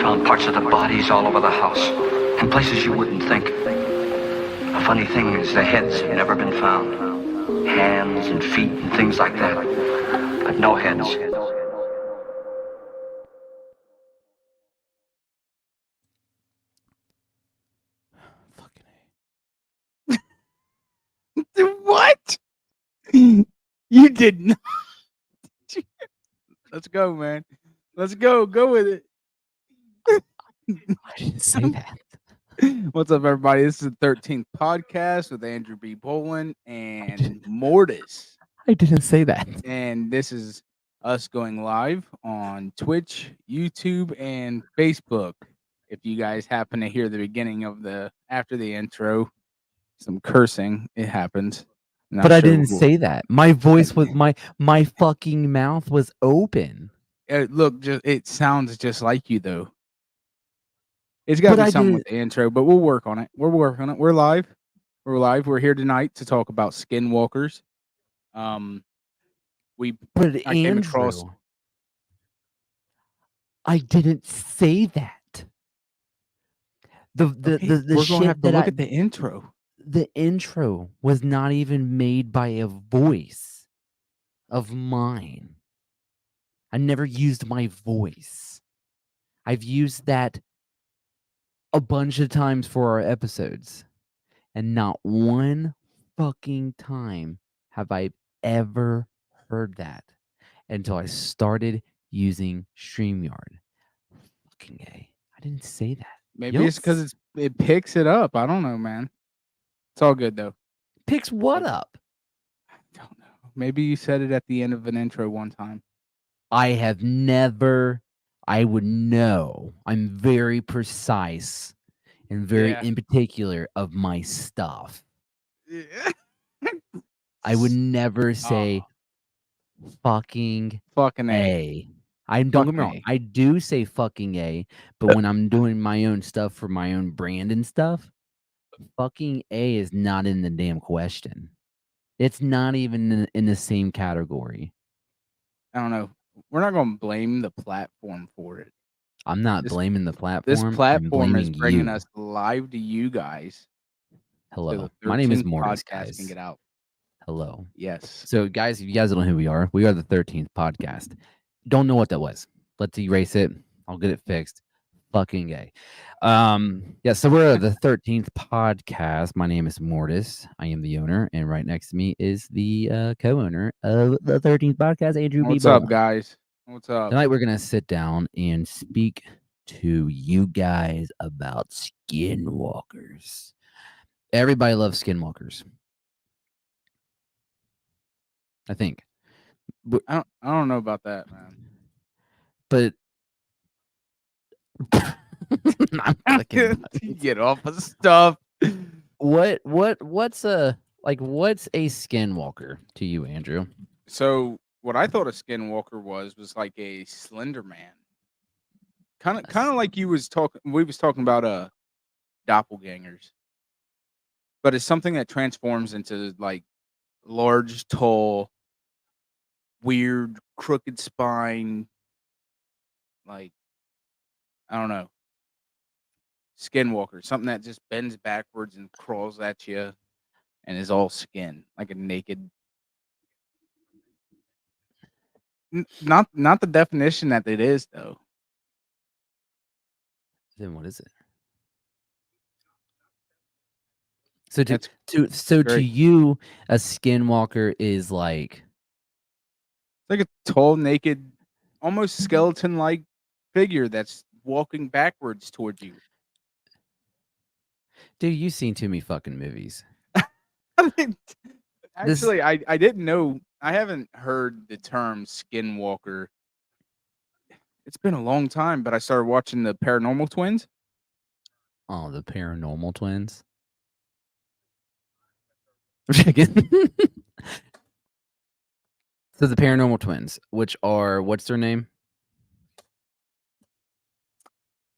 found parts of the bodies all over the house, in places you wouldn't think. The funny thing is the heads have never been found. Hands and feet and things like that. But no heads. What? You did not. Let's go, man. Let's go. Go with it. I didn't say that. What's up, everybody? This is the 13th podcast with Andrew B. Bolin and Mortis. I didn't say that. And this is us going live on Twitch, YouTube, and Facebook. If you guys happen to hear the beginning of after the intro, some cursing, it happens. But I didn't say that. My voice was my fucking mouth was open. Look, it sounds just like you though. It's got to be something with the intro, but we'll work on it. We're working on it. We're live. We're here tonight to talk about Skinwalkers. Andrew, I didn't say that. We're gonna have to look at the intro. The intro was not even made by a voice of mine. I never used my voice. I've used that a bunch of times for our episodes, and not one fucking time have I ever heard that until I started using StreamYard. Fucking A. I didn't say that. Maybe it's because it picks it up. I don't know, man. It's all good though. Picks what up? I don't know. Maybe you said it at the end of an intro one time. I have never. I would know. I'm very precise and very in particular of my stuff. Yeah. I would never say fucking A. Don't get me wrong. I do say fucking A, but when I'm doing my own stuff for my own brand and stuff, fucking A is not in the damn question. It's not even in the same category. I don't know. We're not going to blame the platform for it. I'm not blaming the platform. This platform is bringing us live to you guys. Hello. My name is Mortis, guys. Can get out. Hello. Yes. So, guys, if you guys don't know who we are the 13th podcast. Don't know what that was. Let's erase it. I'll get it fixed. Fucking gay. So we're the 13th podcast. My name is Mortis. I am the owner, and right next to me is the co-owner of the 13th podcast, Andrew B. What's up, guys? What's up? Tonight we're gonna sit down and speak to you guys about Skinwalkers. Everybody loves Skinwalkers. I think. I don't know about that, man. But I'm get off of stuff. What's a Skinwalker to you, Andrew? So what I thought a Skinwalker was like a Slender Man. Kind of like we was talking about doppelgangers. But it's something that transforms into like large, tall, weird, crooked spine, like I don't know. Skinwalker, something that just bends backwards and crawls at you and is all skin, like a naked. Not the definition that it is, though. Then what is it? So to you, a Skinwalker is like a tall, naked, almost skeleton-like figure that's walking backwards towards you. Dude, you've seen too many fucking movies. Actually, I didn't know. I haven't heard the term Skinwalker. It's been a long time, but I started watching the Paranormal Twins. Oh, the Paranormal Twins. Chicken. So the Paranormal Twins, which are, what's their name?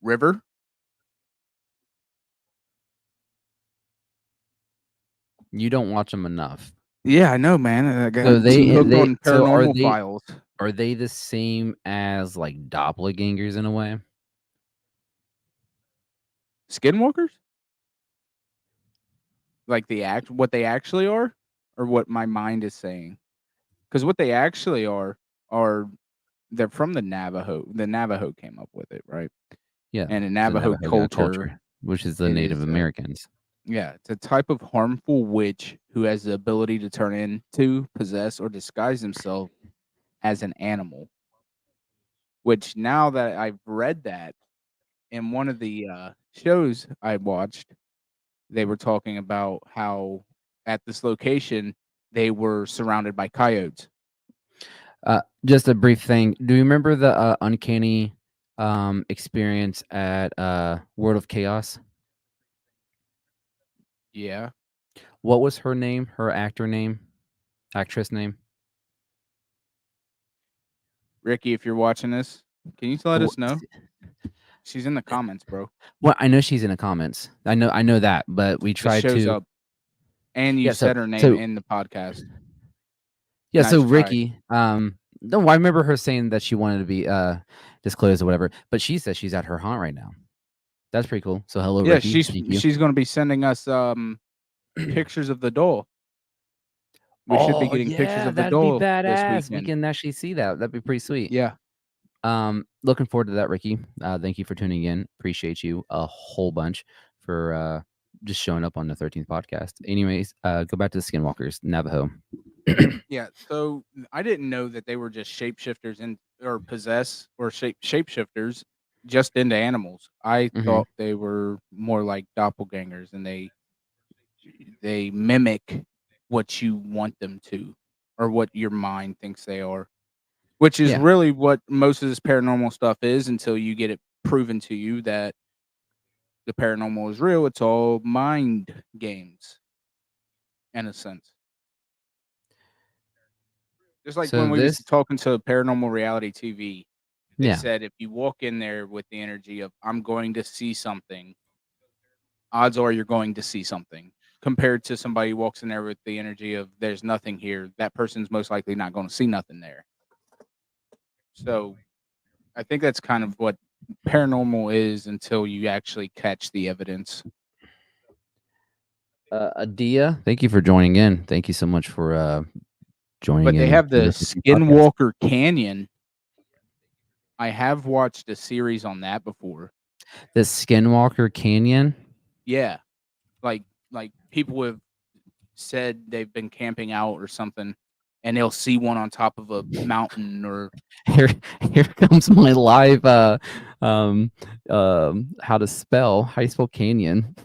River. You don't watch them enough. Yeah, I know, man. So they on Paranormal Files. Are they the same as like doppelgangers in a way? Skinwalkers? Like what they actually are, or what my mind is saying? Because what they actually are they're from the Navajo. The Navajo came up with it, right? Yeah, And in the Navajo Navajo culture, culture, which is the it Native is Americans. it's a type of harmful witch who has the ability to turn into, possess, or disguise himself as an animal. Which now that I've read that in one of the shows I watched, they were talking about how at this location they were surrounded by coyotes. Just a brief thing. Do you remember the uncanny experience at World of Chaos? Yeah. What was her name? Her actress name? Ricky, if you're watching this, can you let Wh- us know? She's in the comments, bro. Well, I know she's in the comments. I know that, but we It tried shows to. up. And you Yeah. said her name So in the podcast. yeah. So Nice try. Ricky. No, I remember her saying that she wanted to be disclosed or whatever, but she says she's at her haunt right now. That's pretty cool. So hello, Yeah, Ricky. Thank you. she's gonna be sending us pictures of the doll. We should be Oh getting pictures yeah, of the that'd be doll this badass. We weekend. can actually see that. That'd be pretty sweet. Yeah. Looking forward to that, Ricky. Thank you for tuning in. Appreciate you a whole bunch for just showing up on the 13th podcast. Anyways, go back to the Skinwalkers, Navajo. Yeah. So I didn't know that they were just shapeshifters or possess or shapeshifters just into animals. I Mhm. thought they were more like doppelgangers and they mimic what you want them to or what your mind thinks they are. Which is Yeah. really what most of this paranormal stuff is until you get it proven to you that the paranormal is real. It's all mind games, in a sense. Just like So when we was this, talking to Paranormal Reality TV, they yeah. said if you walk in there with the energy of "I'm going to see something," odds are you're going to see something. Compared to somebody who walks in there with the energy of "There's nothing here," that person's most likely not going to see nothing there. So I think that's kind of what paranormal is until you actually catch the evidence. Adia, thank you for joining in. Thank you so much for joining But they in have to the the 13th podcast. Skinwalker Canyon. I have watched a series on that before. The Skinwalker Canyon. Yeah, like people have said they've been camping out or something, and they'll see one on top of a mountain or Here comes my live how to spell canyon.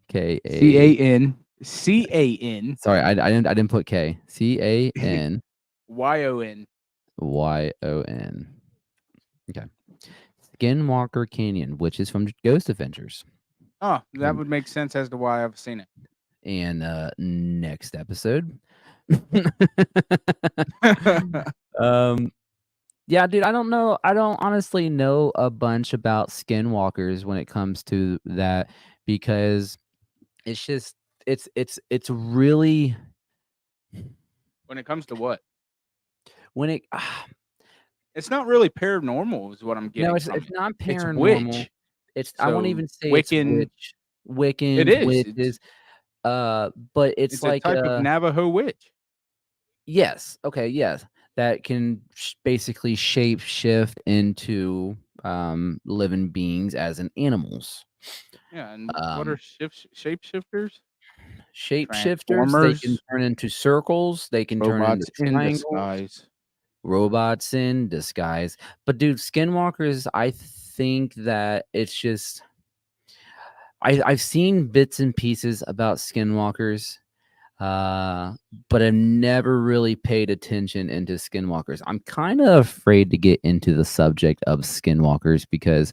K A CAN Sorry, I didn't put K. CANYON. YON. Okay. Skinwalker Canyon, which is from Ghost Adventures. Oh, that would make sense as to why I've seen it. And next episode. Yeah, dude, I don't know. I don't honestly know a bunch about skinwalkers when it comes to that because it's just it's really When it comes to what? when it It's not really paranormal is what I'm no, getting from it's it. not It's paranormal. witch. It's I won't So even say it's Wiccan it Wiccans, is. witches, but it's It's a like type of Navajo witch. yes, okay, yes, that can basically shape shift into living beings as in animals. Yeah, and what are Um, shapeshifters? Shapeshifters, they can Transformers, turn into circles, they can turn into robots in triangles, disguise. robots in disguise. But dude, skinwalkers, I think that it's just I've seen bits and pieces about skinwalkers, but I've never really paid attention into skinwalkers. I'm kind of afraid to get into the subject of skinwalkers because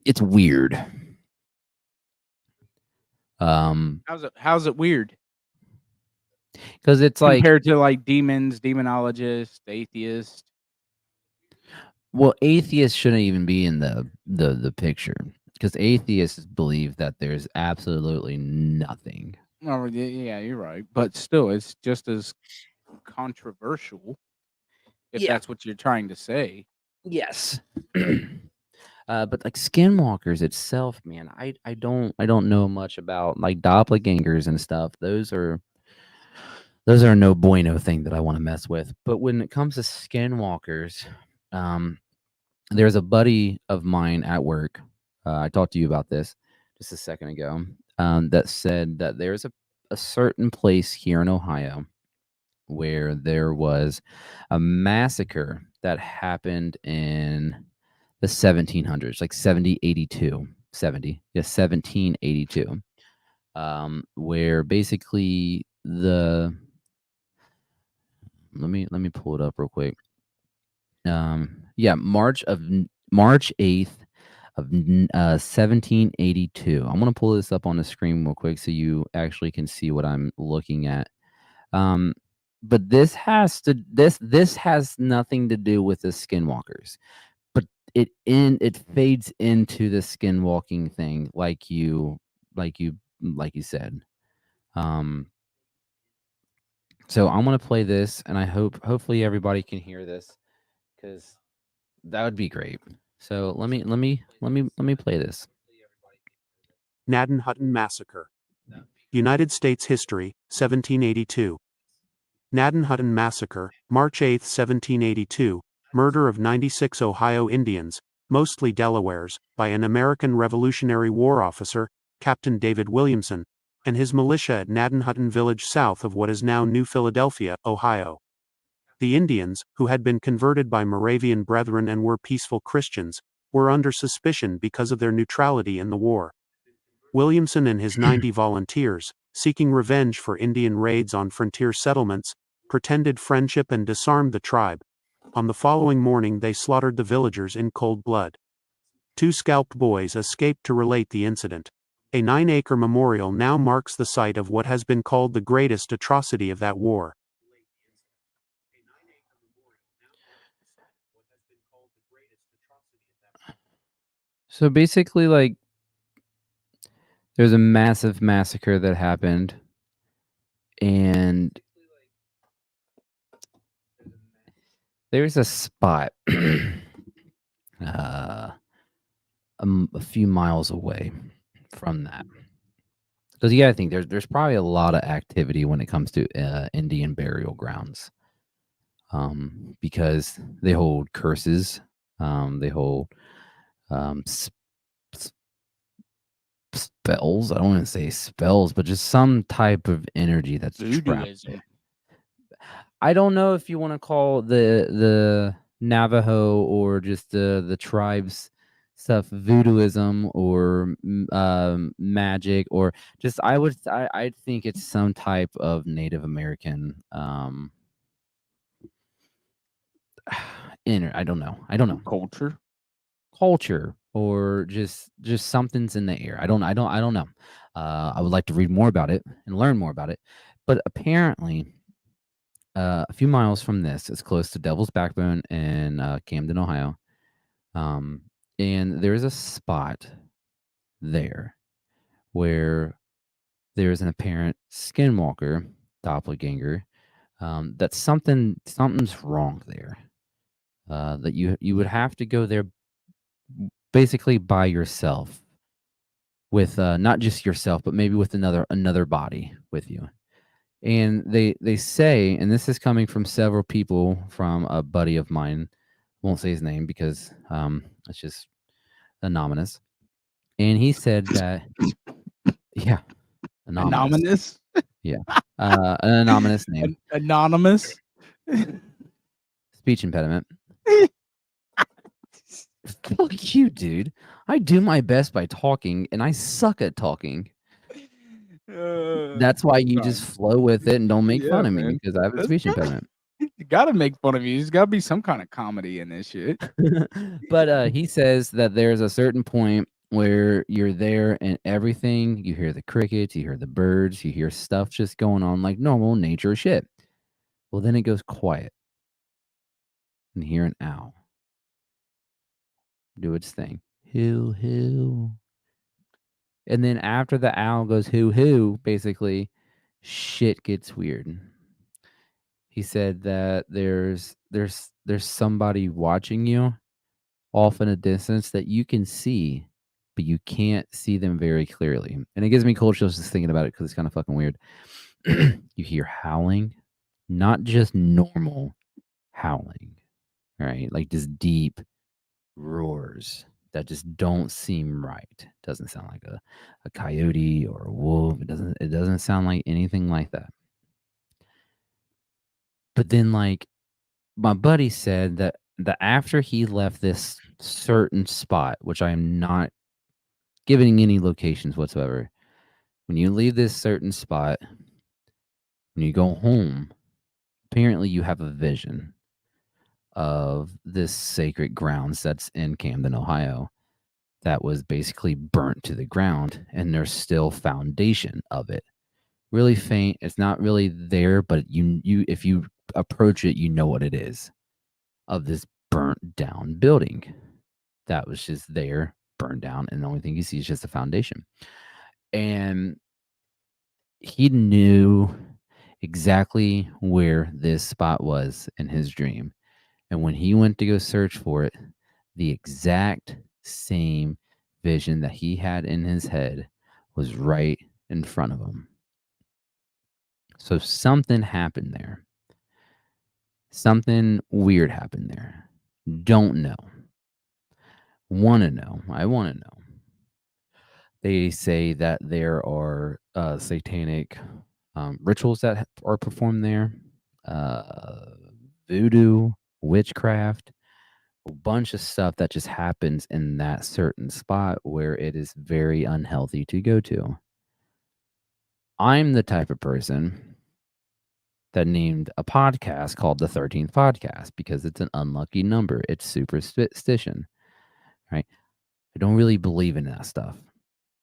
it's weird. How's it weird Because it's like, compared to like demons, demonologists, atheists? well, atheists shouldn't even be in the picture because atheists believe that there's absolutely nothing. Oh, yeah, you're right. But still, it's just as controversial if Yeah, that's what you're trying to say. Yes. But like Skinwalkers itself, man, I don't know much about like doppelgangers and stuff. Those are a no bueno thing that I want to mess with. But when it comes to Skinwalkers, um, there's a buddy of mine at work. I talked to you about this just a second ago. That said that there's a certain place here in Ohio where there was a massacre that happened in the 1700s, like 1782, where basically the let me pull it up real quick. Yeah, March 8th of 1782. I'm gonna pull this up on the screen real quick so you actually can see what I'm looking at. Um, but this has nothing to do with the Skinwalkers, but it fades into the skinwalking thing, like you said. Um, so I'm gonna play this, and I hopefully everybody can hear this because that would be great. So let me play this. Gnadenhutten Massacre. United States History, 1782. Gnadenhutten Massacre, March 8, 1782, murder of 96 Ohio Indians, mostly Delawares, by an American Revolutionary War officer, Captain David Williamson, and his militia at Gnadenhutten Village south of what is now New Philadelphia, Ohio. The Indians, who had been converted by Moravian brethren and were peaceful Christians, were under suspicion because of their neutrality in the war. Williamson and his 90 volunteers, seeking revenge for Indian raids on frontier settlements, pretended friendship and disarmed the tribe. On the following morning they slaughtered the villagers in cold blood. 2 scalped boys escaped to relate the incident. A 9-acre memorial now marks the site of what has been called the greatest atrocity of that war. So basically, like, there's a massive massacre that happened, and there's a spot uh, a few miles away from that. Because you gotta think there's probably a lot of activity when it comes to Indian burial grounds, because they hold curses, they hold um, s- s- spells. I don't want to say spells, but just some type of energy that's trapped there. Voodooism. I don't know if you want to call the Navajo or just the tribes stuff voodooism or magic, or just I think it's some type of Native American I don't know culture, or just something's in the air. I don't know. I would like to read more about it and learn more about it, but apparently a few miles from this, it's close to Devil's Backbone in Camden, Ohio. Um, and there's a spot there where there's an apparent skinwalker doppelganger. That something's wrong there. That you would have to go there basically by yourself, with not just yourself, but maybe with another body with you. And they say, and this is coming from several people, from a buddy of mine, won't say his name because it's just anonymous. And he said that, yeah, anonymous, Anonymous. yeah, an anonymous name, Anonymous. speech impediment. Fuck you, dude. I do my best by talking, and I suck at talking. That's why you just Sorry. flow with it and don't make Yeah, fun of me, man. because I have a That's speech gotta, impediment. you gotta make fun of you. There's gotta be some kind of comedy in this shit. But he says that there's a certain point where you're there and everything, you hear the crickets, you hear the birds, you hear stuff just going on like normal nature shit. Well, then it goes quiet, and you hear an owl do its thing. Hoo hoo. And then after the owl goes hoo hoo, basically, shit gets weird. He said that there's somebody watching you, off in a distance that you can see, but you can't see them very clearly. And it gives me cold chills just thinking about it because it's kind of fucking weird. You hear howling, not just normal howling, right? Like just deep roars that just don't seem right. Doesn't sound like a coyote or a wolf. It doesn't sound like anything like that. But then like my buddy said that after he left this certain spot, which I am not giving any locations whatsoever, when you leave this certain spot, when you go home, apparently you have a vision of this sacred grounds that's in Camden, Ohio, that was basically burnt to the ground, and there's still foundation of it. Really faint. It's not really there, but you if you approach it, you know what it is. Of this burnt down building that was just there, burned down, and the only thing you see is just the foundation. And he knew exactly where this spot was in his dream. And when he went to go search for it, the exact same vision that he had in his head was right in front of him. So something happened there. Something weird happened there. Don't know. Want to know. I want to know. They say that there are satanic rituals that are performed there, voodoo, witchcraft, a bunch of stuff that just happens in that certain spot where it is very unhealthy to go to. I'm the type of person that named a podcast called the 13th Podcast because it's an unlucky number. It's superstition, right? I don't really believe in that stuff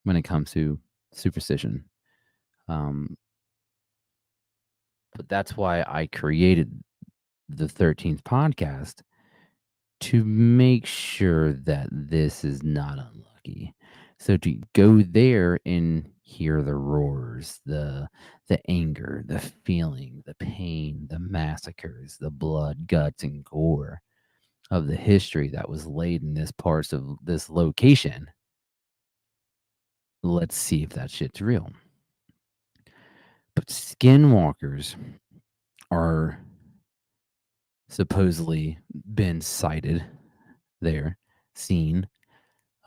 when it comes to superstition. But that's why I created the 13th podcast, to make sure that this is not unlucky. So to go there and hear the roars, the anger, the feeling, the pain, the massacres, the blood, guts, and gore of the history that was laid in this parts of this location. Let's see if that shit's real. But skinwalkers are supposedly been sighted there, seen.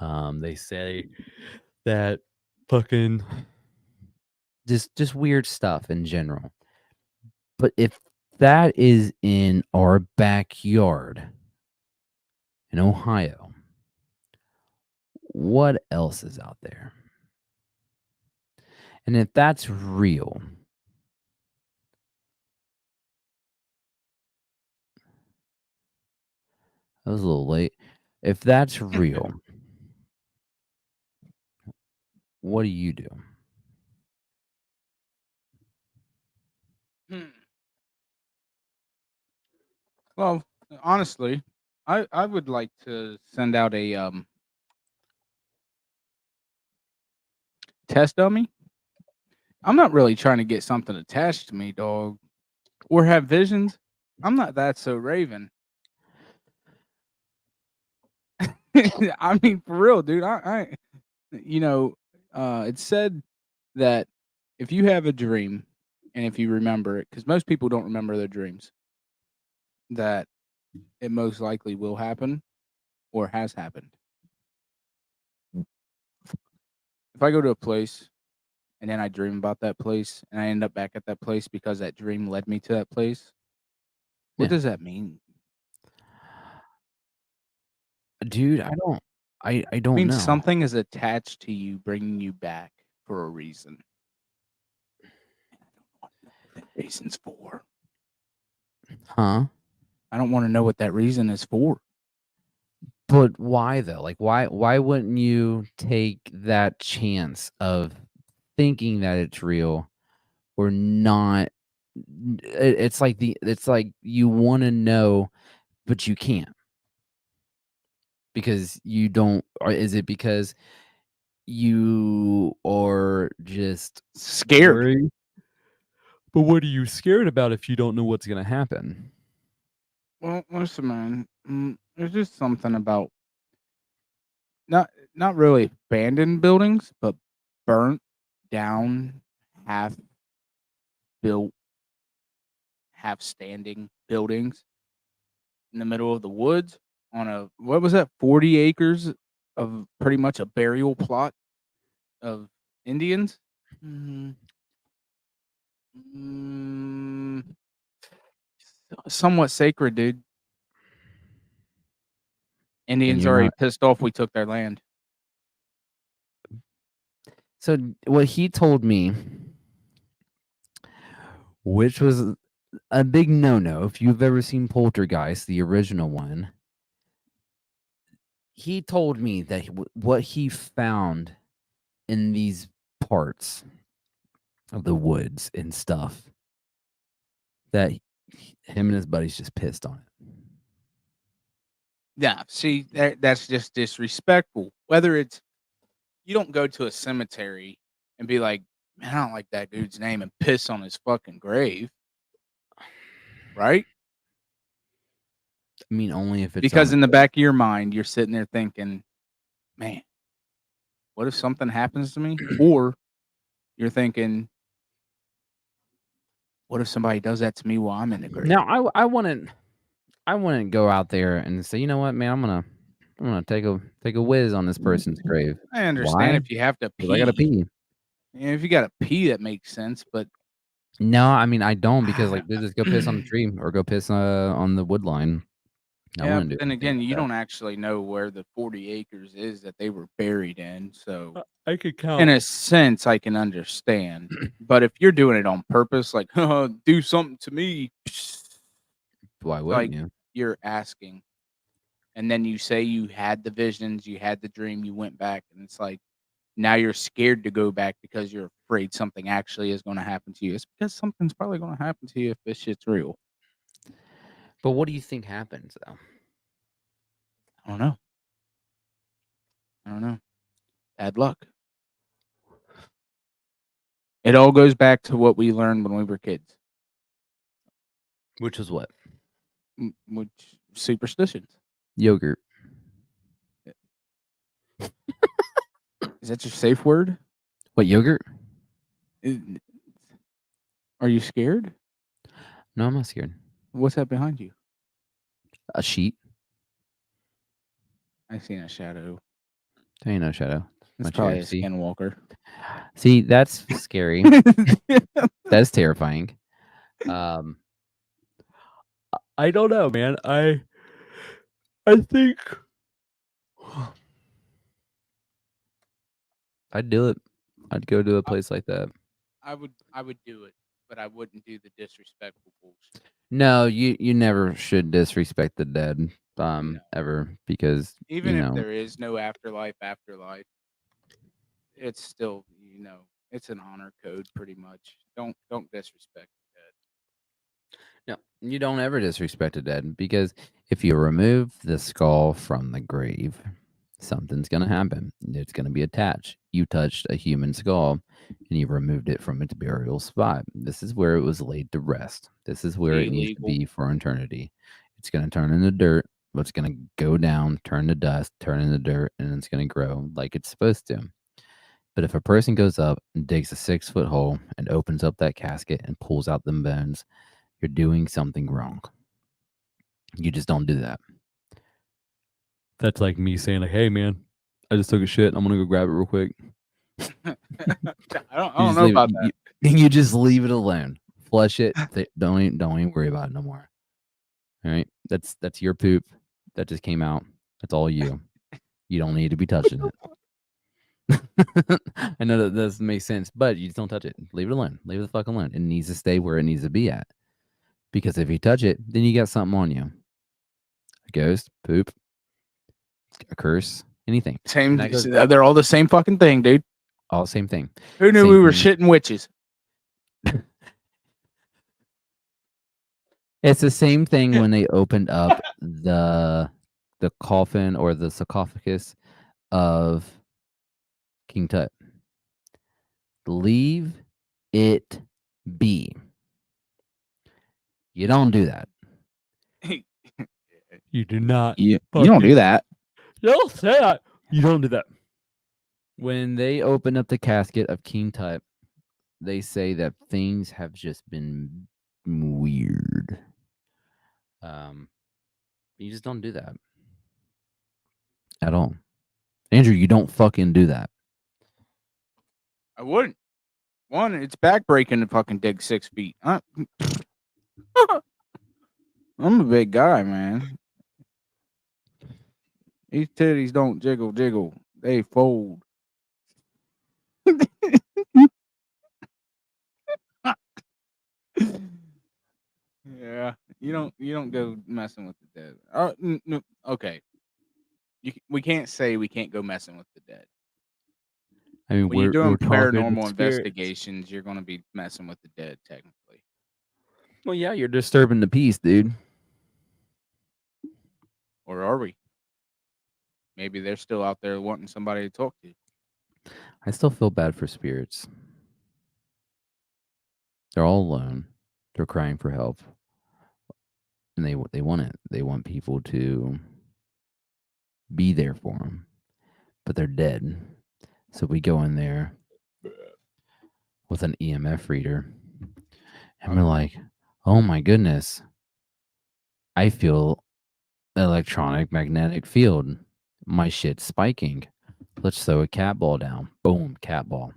They say that fucking just weird stuff in general. But if that is in our backyard in Ohio, what else is out there? And if that's real, that was a little late. If that's real, what do you do? Well, honestly, I would like to send out a test dummy. I'm not really trying to get something attached to me, dog, or have visions. I'm not that so Raven. I mean, for real, dude. It's said that if you have a dream and if you remember it, because most people don't remember their dreams, that it most likely will happen or has happened. If I go to a place and then I dream about that place and I end up back at that place because that dream led me to that place, what Yeah. does that mean? Dude, I It don't means know. something is attached to you, bringing you back for a reason. And I don't know what that reason's for. Huh? I don't want to know what that reason is for. But why though? Like why wouldn't you take that chance of thinking that it's real or not? It's like you want to know, but you can't because you don't. Or is it because you are just Scared. worried? But what are you scared about if you don't know what's gonna happen? Well, listen, man. There's just something about not really abandoned buildings, but burnt down, half built, half standing buildings in the middle of the woods on a what was that 40 acres of pretty much a burial plot of Indians. Mm, mm, somewhat sacred, dude. Indians you're already not. pissed off we took their land. So what he told me, which was a big no-no, if you've ever seen Poltergeist, the original one, he told me that what he found in these parts of the woods and stuff, that him and his buddies just pissed on it. Yeah, see, that's just disrespectful. Whether it's you don't go to a cemetery and be like, man, I don't like that dude's name and piss on his fucking grave, right? I mean, only if it's Because on in the back of your mind, you're sitting there thinking, man, what if something happens to me? Or you're thinking, what if somebody does that to me while I'm in the grave? Now, I wouldn't go out there and say, you know what, man, I'm gonna take a whiz on this person's grave. I understand Why? if you have to 'Cause I gotta pee. pee. Yeah, if you got to pee, that makes sense. But No, I mean I don't, because like dude, just go piss on the tree or go piss on the wood line. I yeah, wouldn't do but then anything again, like you that. don't actually know where the 40 acres is that they were buried in. So I could in count. a sense, I can understand. But if you're doing it on purpose, like, do something to me, Why like wouldn't you? you're asking. And then you say you had the visions, you had the dream, you went back, and it's like now you're scared to go back because you're afraid something actually is going to happen to you. It's because something's probably going to happen to you if this shit's real. But what do you think happens though? I don't know. I don't know. Bad luck. It all goes back to what we learned when we were kids, Which was what? which superstitions. Yogurt. Is that your safe word? What, yogurt? Are you scared? No, I'm not scared. What's that behind you? A sheet. I seen a shadow. There ain't no shadow. It's My probably chair. a See? skinwalker. See, that's scary. That's terrifying. I don't know, man. I think I'd do it. I'd go to a place like that. I would do it, but I wouldn't do the disrespectful bullshit. No, you never should disrespect the dead, ever, because Even you if know. there is no afterlife, it's still, it's an honor code pretty much. Don't disrespect the dead. No, you don't ever disrespect a dead, because if you remove the skull from the grave, something's gonna happen. It's gonna be attached. You touched a human skull and you removed it from its burial spot. This is where it was laid to rest. This is where it needs to Illegal. be for eternity. It's gonna turn into dirt, but it's gonna go down, turn to dust, turn into dirt, and it's gonna grow like it's supposed to. But if a person goes up and digs a 6-foot hole and opens up that casket and pulls out them bones, you're doing something wrong. You just don't do that. That's like me saying, like, hey, man, I just took a shit. I'm going to go grab it real quick. I don't know about that. You just leave it alone. Flush it. Don't even worry about it no more. All right? That's your poop. That just came out. That's all you. You don't need to be touching it. I know that doesn't make sense, but you just don't touch it. Leave it alone. Leave it the fuck alone. It needs to stay where it needs to be at. Because if you touch it, then you got something on you. A ghost, poop, a curse, anything. Same. They're all the same fucking thing, dude. All the same thing. Who knew Same we were thing. shitting witches? It's the same thing when they opened up the coffin or the sarcophagus of King Tut. Leave it be. You don't do that. You do not. You don't do that. You don't say that. You don't do that. When they open up the casket of King Tut, they say that things have just been weird. You just don't do that at all. Andrew, you don't fucking do that. I wouldn't. One, it's backbreaking to fucking dig 6 feet. I'm a big guy, man. These titties don't jiggle, jiggle. They fold. Yeah, you don't go messing with the dead. No, okay. We can't say we can't go messing with the dead. I mean, When you're we're doing talking paranormal spirits. investigations, you're going to be messing with the dead, technically. Well, yeah, you're disturbing the peace, dude. Or are we? Maybe they're still out there wanting somebody to talk to. I still feel bad for spirits. They're all alone. They're crying for help, and they want it. They want people to be there for them, but they're dead. So we go in there with an EMF reader, and we're like, "Oh my goodness, I feel electronic magnetic field. My shit's spiking. Let's throw a cat ball down. Boom, cat ball.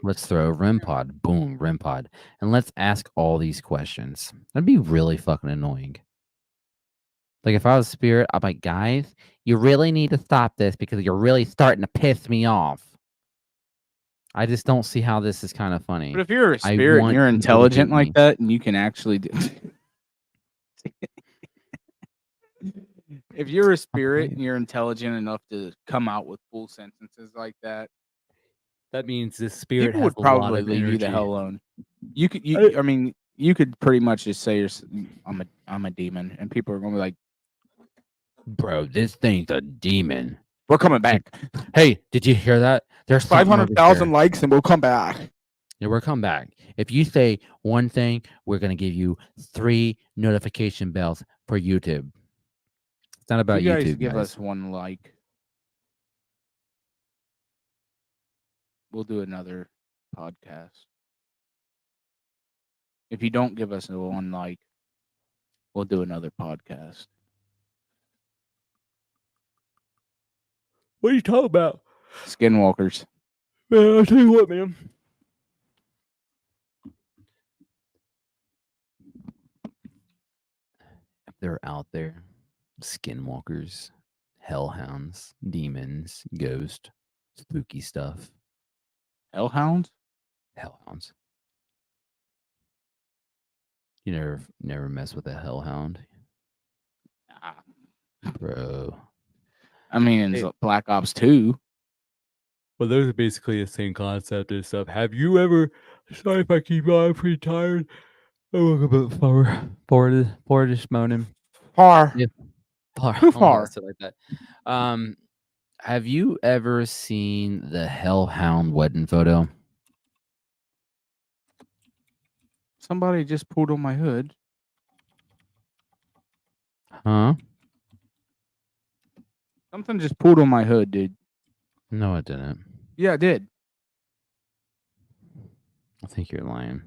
Let's throw a REM pod. Boom, REM pod. And let's ask all these questions." That'd be really fucking annoying. Like if I was a spirit, I'm like, guys, you really need to stop this because you're really starting to piss me off. I just don't see how this is kind of funny. But if you're a I spirit and want you're people to intelligent hate like me. that, and you can actually do. If you're a spirit and you're intelligent enough to come out with full sentences like that, That means this spirit people has would a lot probably of leave you the energy. hell alone. I mean, you could pretty much just say I'm a demon, and people are gonna be like, Bro, this thing's a demon. we're coming back. Hey, did you hear that? There's something over 500,000 here. likes, and we'll come back. Yeah, we're coming back. If you say one thing, we're gonna give you 3 notification bells for YouTube. It's not about You guys YouTube, give guys. us 1 like, we'll do another podcast. If you don't give us a 1 like, we'll do another podcast. What are you talking about? Skinwalkers. Man, I'll tell you what, man. If they're out there, skinwalkers, hellhounds, demons, ghosts, spooky stuff, Hellhounds? hellhounds. You never mess with a hellhound, Nah. bro. I mean, Hey. Black Ops 2. Well, those are basically the same concept and stuff. Have you ever? Sorry if I keep on. I'm pretty tired. I woke up at four this morning. Far. Yeah. Far. Too I don't know how to far. say it like that. Have you ever seen the hellhound wedding photo? Somebody just pulled on my hood. Huh? Something just pulled on my hood, dude. No, it didn't. Yeah, it did. I think you're lying.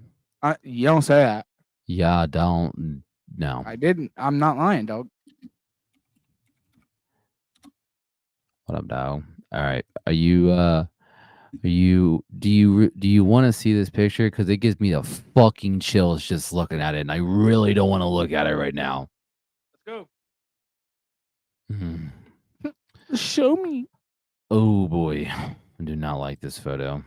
You don't say that. Yeah, don't. No. I didn't. I'm not lying, dog. What up, dog? All right. Are you? Do you want to see this picture? Because it gives me the fucking chills just looking at it, and I really don't want to look at it right now. Let's go. Mhm. Show me. Oh boy, I do not like this photo.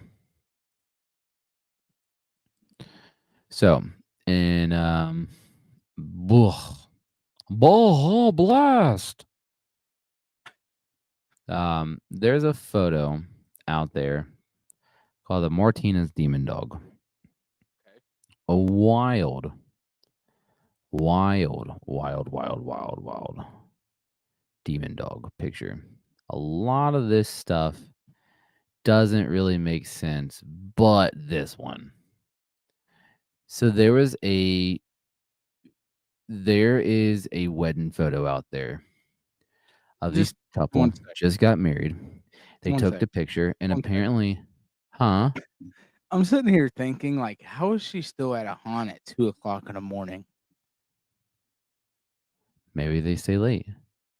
So, in Baja Blast, there's a photo out there called the Martinez Demon Dog. Okay. A wild demon dog picture. A lot of this stuff doesn't really make sense, but this one. So there is a wedding photo out there of Just these couple one sec. just got married. They One took sec. the picture, and One sec. apparently, huh? I'm sitting here thinking, like, how is she still at a haunt at 2:00 in the morning? Maybe they stay late.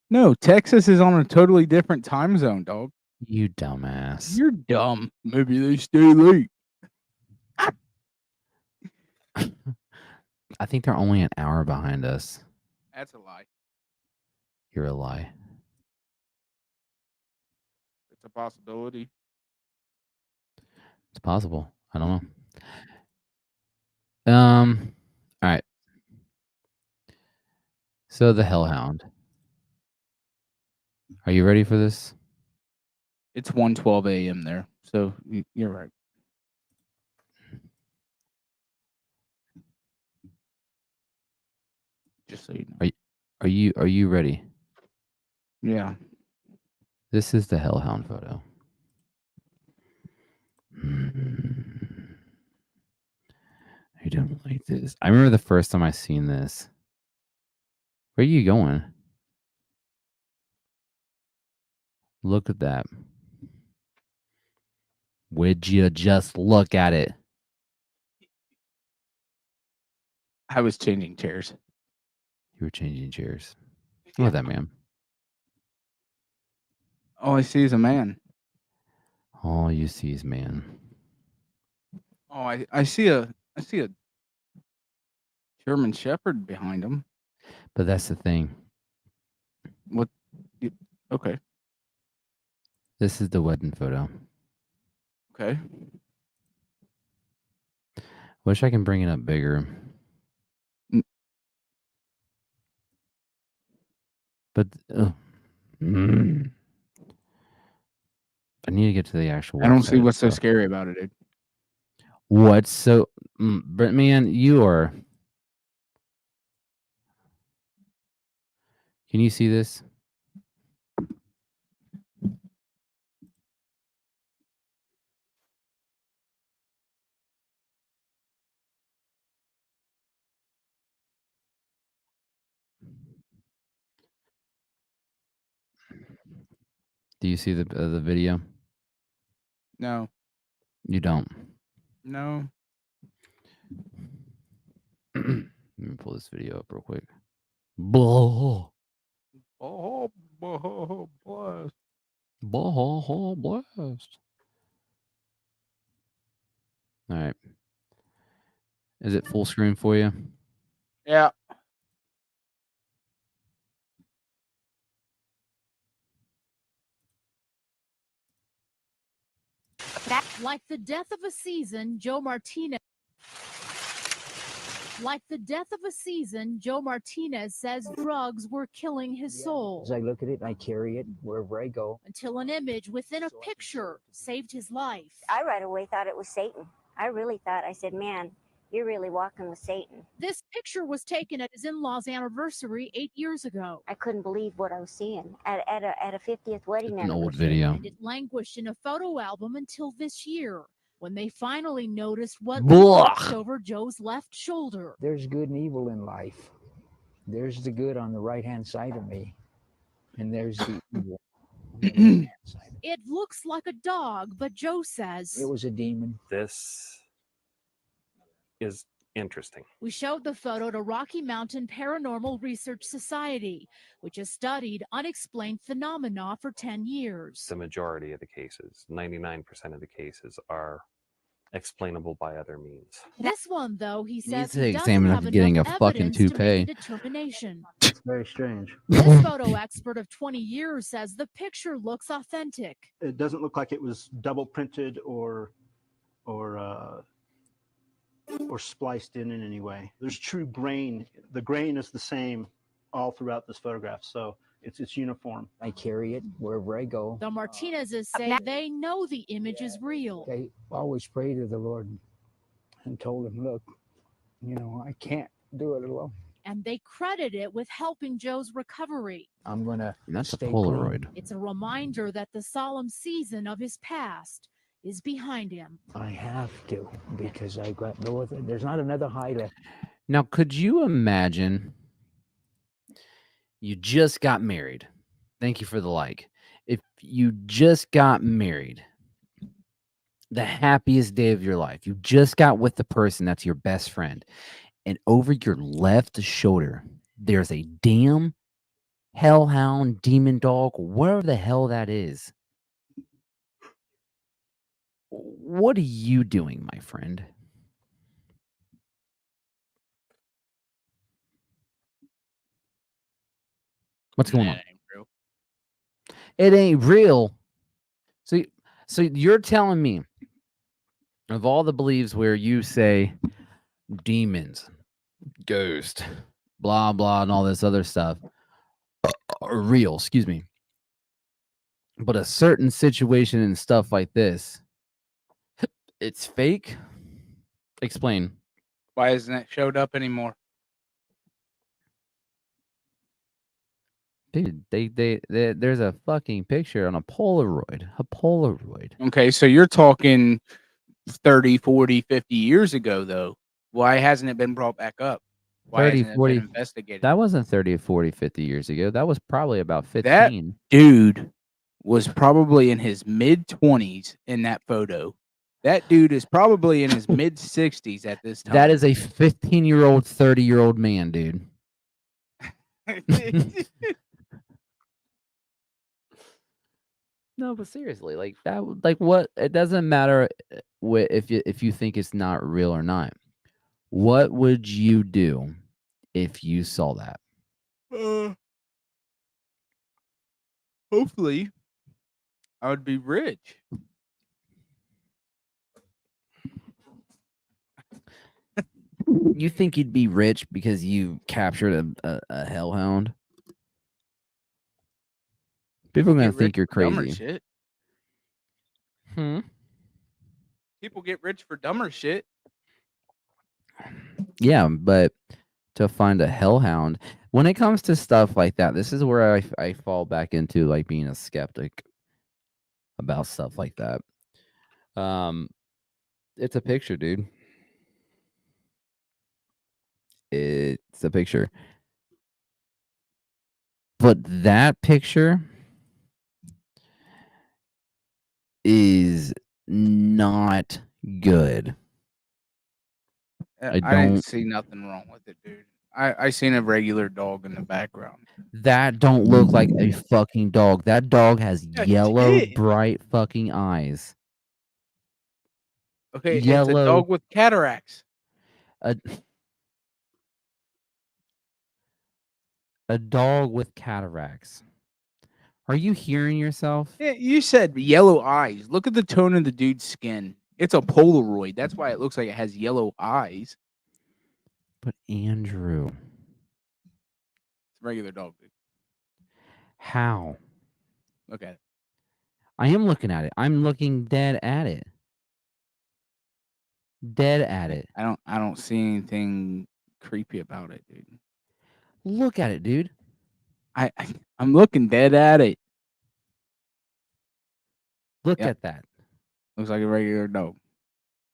No, Texas is on a totally different time zone, dog. You dumbass. You're dumb. Maybe they stay late. I think they're only an hour behind us. That's a lie. You're a lie. It's a possibility. It's possible. I don't know. All right. So the Hellhound. Are you ready for this? It's 1:12 a.m. there, so you're right. Just so you know. Are you ready? Yeah. This is the Hellhound photo. I don't like this. I remember the first time I seen this. Where are you going? Look at that. Would you just look at it? I was changing chairs. You were changing chairs. Look at that man. All I see is a man. All you see is man. Oh, I see a German Shepherd behind him. But that's the thing. What? Okay. This is the wedding photo. Okay. Wish I can bring it up bigger. But I need to get to the actual. I don't see website what's so itself. scary about it, dude. What's so, Brent, man? You are. Can you see this? Do you see the video? No. You don't. No. Let me pull this video up real quick. Blah. Oh, blast. Blah, blast. All right. Is it full screen for you? Yeah. Like the death of a season, Joe Martinez. Like the death of a season, Joe Martinez says drugs were killing his soul. As I look at it, I carry it wherever I go. Until an image within a picture saved his life. I right away thought it was Satan. I really thought, I said, man, you're really walking with Satan. This picture was taken at his in-laws' anniversary 8 years ago. I couldn't believe what I was seeing at a 50th wedding It's an old anniversary. video. And it languished in a photo album until this year, when they finally noticed what Blah. was over Joe's left shoulder. There's good and evil in life. There's the good on the right-hand side of me, and there's the evil on the left-hand side. It looks like a dog, but Joe says It was a demon. This is interesting. we showed the photo to Rocky Mountain Paranormal Research Society, which has studied unexplained phenomena for 10 years. The majority of the cases, 99% of the cases, are explainable by other means. This one, though, he Needs says to he doesn't examine have getting enough a fucking evidence to toupee. make a determination. It's very strange. This photo expert of 20 years says the picture looks authentic. It doesn't look like it was double printed or spliced in any way. There's true grain. The grain is the same all throughout this photograph, so it's uniform. I carry it wherever I go. The Martinezes say they know the image is real. I always pray to the Lord and told him, look, I can't do it alone. And they credit it with helping Joe's recovery. I'm going to That's a stay Polaroid. clean. It's a reminder that the solemn season of his past is behind him. I have to, because I got no other. There's not another high left. Now, could you imagine you just got married? Thank you for the like. If you just got married, the happiest day of your life, you just got with the person that's your best friend, and over your left shoulder, there's a damn hellhound, demon dog, whatever the hell that is. What are you doing, my friend? What's going on? That ain't real. It ain't real. So you're telling me of all the beliefs where you say demons, ghost, blah blah, and all this other stuff are real, excuse me. But a certain situation and stuff like this, it's fake? Explain. Why hasn't it showed up anymore? Dude, there's a fucking picture on a Polaroid. A Polaroid. Okay, so you're talking 30, 40, 50 years ago, though. Why hasn't it been brought back up? Why 30, hasn't it 40. been investigated? That wasn't 30, 40, 50 years ago. That was probably about 15. That dude was probably in his mid-20s in that photo. That dude is probably in his mid-60s at this time. That is a 15-year-old, 30-year-old man, dude. No, but seriously, like that, like what? It doesn't matter if you think it's not real or not. What would you do if you saw that? Hopefully, I would be rich. You think you'd be rich because you captured a hellhound? People are gonna Get rich think you're for dumber crazy. shit. Hmm. People get rich for dumber shit. Yeah, but to find a hellhound, when it comes to stuff like that, this is where I fall back into like being a skeptic about stuff like that. It's a picture, dude. It's a picture. But that picture is not good. I didn't see nothing wrong with it, dude. I seen a regular dog in the background. That don't look like a fucking dog. That dog has Yeah, it yellow, did. bright fucking eyes. Okay, it's a Yellow. dog with cataracts. A dog with cataracts. Are you hearing yourself? Yeah, you said yellow eyes. Look at the tone of the dude's skin. It's a Polaroid. That's why it looks like it has yellow eyes. But Andrew, It's a regular dog, dude. how? Look at it. I am looking at it. I'm looking dead at it. Dead at it. I don't see anything creepy about it, dude. Look at it, dude. I'm looking dead at it. Look Yep. at that. Looks like a regular dog.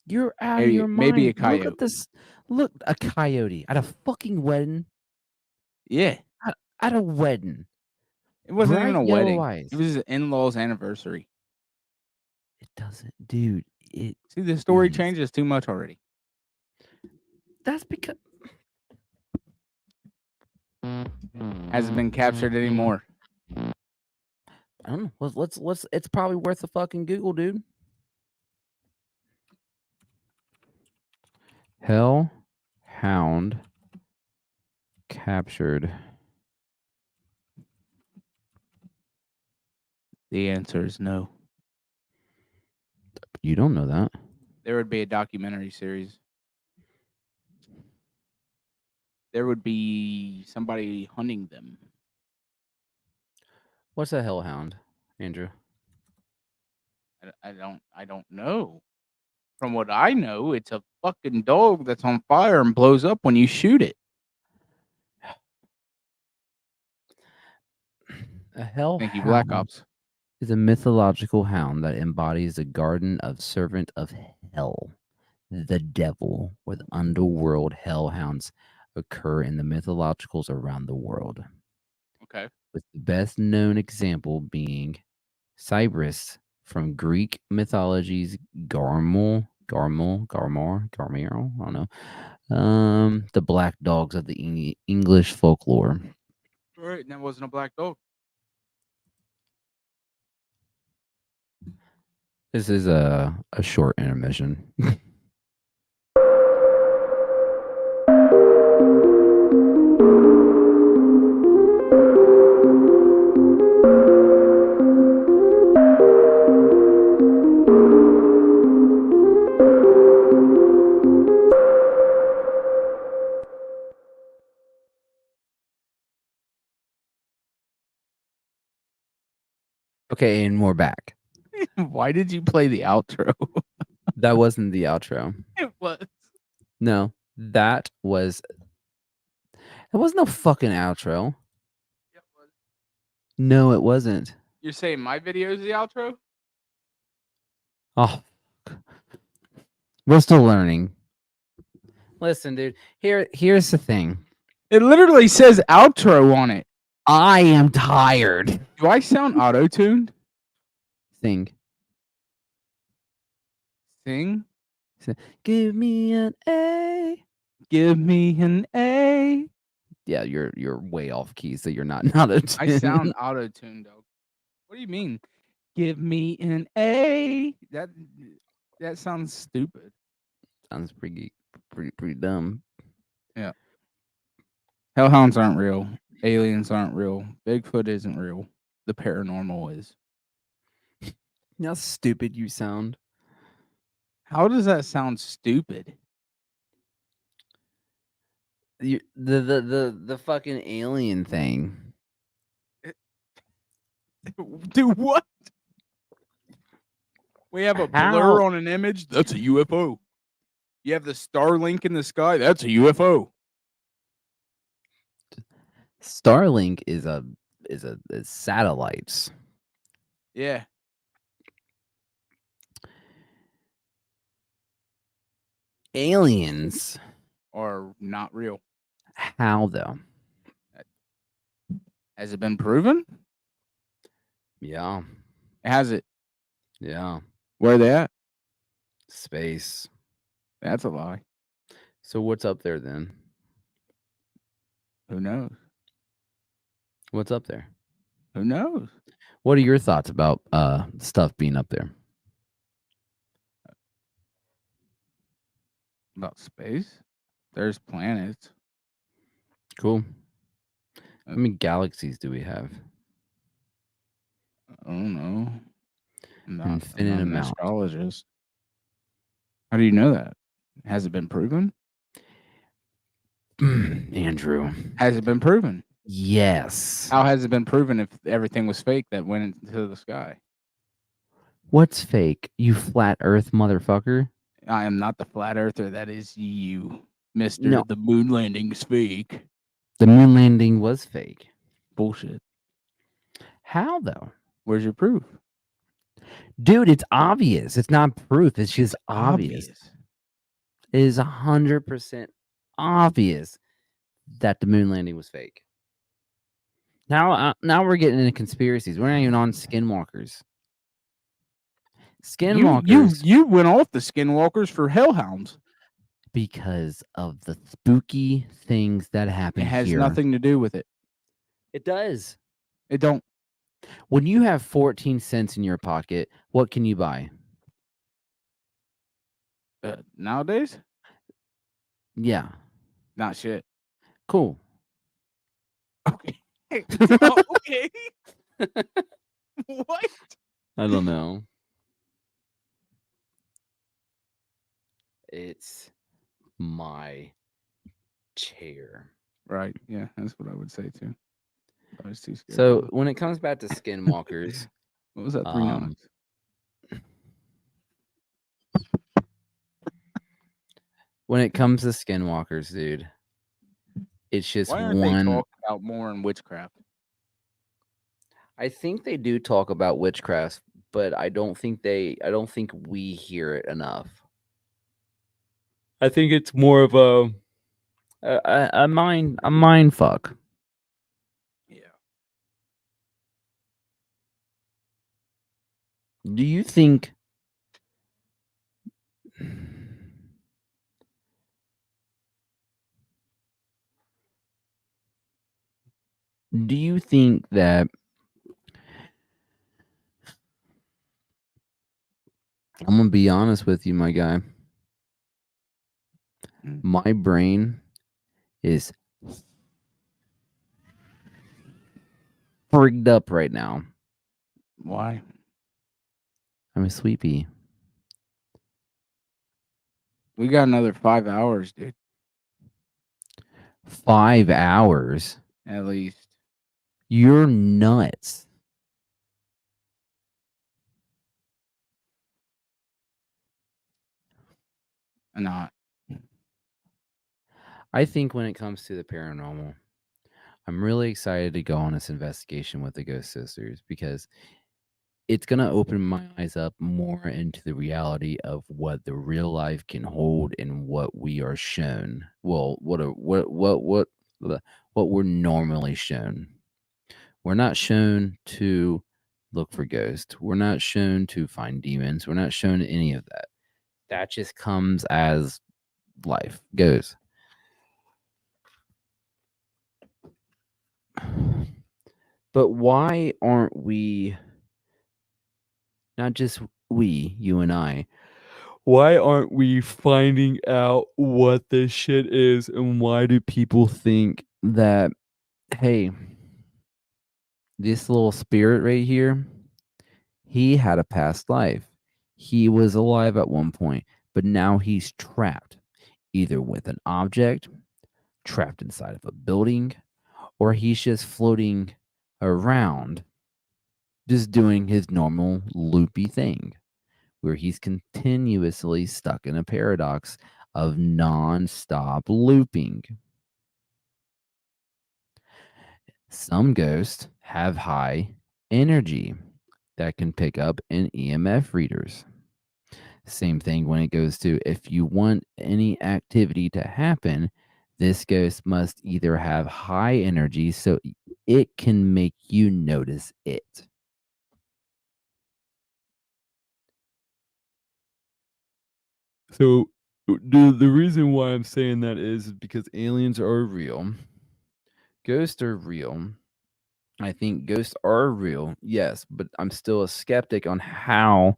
You're out of Maybe- your mind. maybe a Look coyote. at this. Look, a coyote at a fucking wedding. Yeah. At a wedding. It wasn't Bright even a yellow wedding. eyes. It was his in-laws' anniversary. It doesn't, dude. See, the story is. changes too much already. That's because Hasn't been captured anymore. I don't know. Let's. It's probably worth a fucking Google, dude. Hellhound captured. The answer is no. You don't know that. There would be a documentary series. There would be somebody hunting them. What's a hellhound, Andrew? I don't know. From what I know, it's a fucking dog that's on fire and blows up when you shoot it. A hellhound. Thank you, Black Ops. Is a mythological hound that embodies the garden of servant of hell, the devil, where the underworld hellhounds occur in the mythologicals around the world. Okay. with the best known example being Cyprus from Greek mythology's Garmar, I don't know. The black dogs of the English folklore. All right, and that wasn't a black dog. This is a short intermission. Okay, and we're back. Why did you play the outro? That wasn't the outro. It was. No, that was no fucking outro. It was. No, it wasn't. You're saying my video is the outro? Oh, we're still learning. Listen, dude. Here's the thing. It literally says outro on it. I am tired. Do I sound auto-tuned? Sing. Sing? Give me an A. Give me an A. Yeah, you're way off key, so you're not auto. I sound auto-tuned, though. What do you mean? Give me an A. That sounds stupid. Sounds pretty dumb. Yeah. Hellhounds aren't real. Aliens aren't real. Bigfoot isn't real. The paranormal is. You know how stupid you sound. How does that sound stupid? The fucking alien thing. Do what? We have a blur How? on an image. That's a UFO. You have the Starlink in the sky. That's a UFO. Starlink is satellites. Yeah. Aliens Are not real. How though? Has it been proven? Yeah. Has it? Yeah. Where are they at? Space. That's a lie. So what's up there then? Who knows? What's up there? Who knows? What are your thoughts about stuff being up there? About space? There's planets. Cool. How many galaxies do we have? I don't know. Infinite I'm an amount. astrologist. How do you know that? Has it been proven? Andrew. Has it been proven? Yes. How has it been proven if everything was fake that went into the sky? What's fake? You flat earth motherfucker? I am not the flat earther. That is you, Mr. No. The moon landing is fake. The moon landing was fake. Bullshit. How though? Where's your proof? Dude, it's obvious. It's not proof. It's just obvious. It is 100% obvious that the moon landing was fake. Now we're getting into conspiracies. We're not even on Skinwalkers. Skinwalkers You went off the Skinwalkers for Hellhounds. because of the spooky things that happen It has here. nothing to do with it. It does. It don't. When you have 14 cents in your pocket, what can you buy? Nowadays, Yeah. not shit. Cool. Okay. Okay. What? I don't know. It's my chair. Right. Yeah, that's what I would say too. I was too scared. So when it comes back to Skinwalkers, what was that? 3 nines. when it comes to Skinwalkers, dude, it's just Why aren't one. they talking about more in witchcraft? I think they do talk about witchcraft, but I don't think we hear it enough. I think it's more of a mind fuck. Yeah. Do you think that I'm gonna be honest with you, my guy? My brain is frigged up right now. Why? I'm a sweepy. We got another 5 hours, dude. 5 hours? At least. You're nuts. Not. I think when it comes to the paranormal, I'm really excited to go on this investigation with the Ghost Sisters because it's going to open my eyes up more into the reality of what the real life can hold and what we are shown. Well, what we're normally shown. We're not shown to look for ghosts. We're not shown to find demons. We're not shown any of that. That just comes as life goes. But why aren't we, not just we, you and I, why aren't we finding out what this shit is and why do people think that, hey, this little spirit right here, he had a past life. He was alive at one point, but now he's trapped either with an object, trapped inside of a building, or he's just floating around, just doing his normal loopy thing, where he's continuously stuck in a paradox of non-stop looping. Some ghosts have high energy that can pick up in EMF readers. Same thing when it goes to if you want any activity to happen, this ghost must either have high energy so it can make you notice it. So the reason why I'm saying that is because aliens are real. Ghosts are real. I think ghosts are real, yes, but I'm still a skeptic on how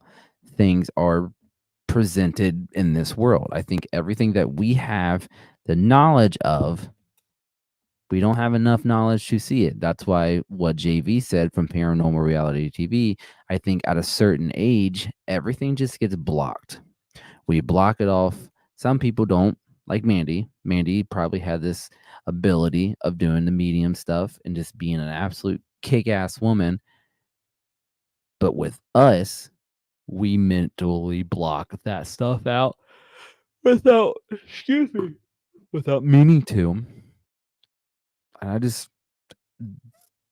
things are presented in this world. I think everything that we have the knowledge of, we don't have enough knowledge to see it. That's why what JV said from Paranormal Reality TV, I think at a certain age, everything just gets blocked. We block it off. Some people don't, like Mandy. Mandy probably had this ability of doing the medium stuff and just being an absolute kick-ass woman. But with us, we mentally block that stuff out without, excuse me, without meaning to. And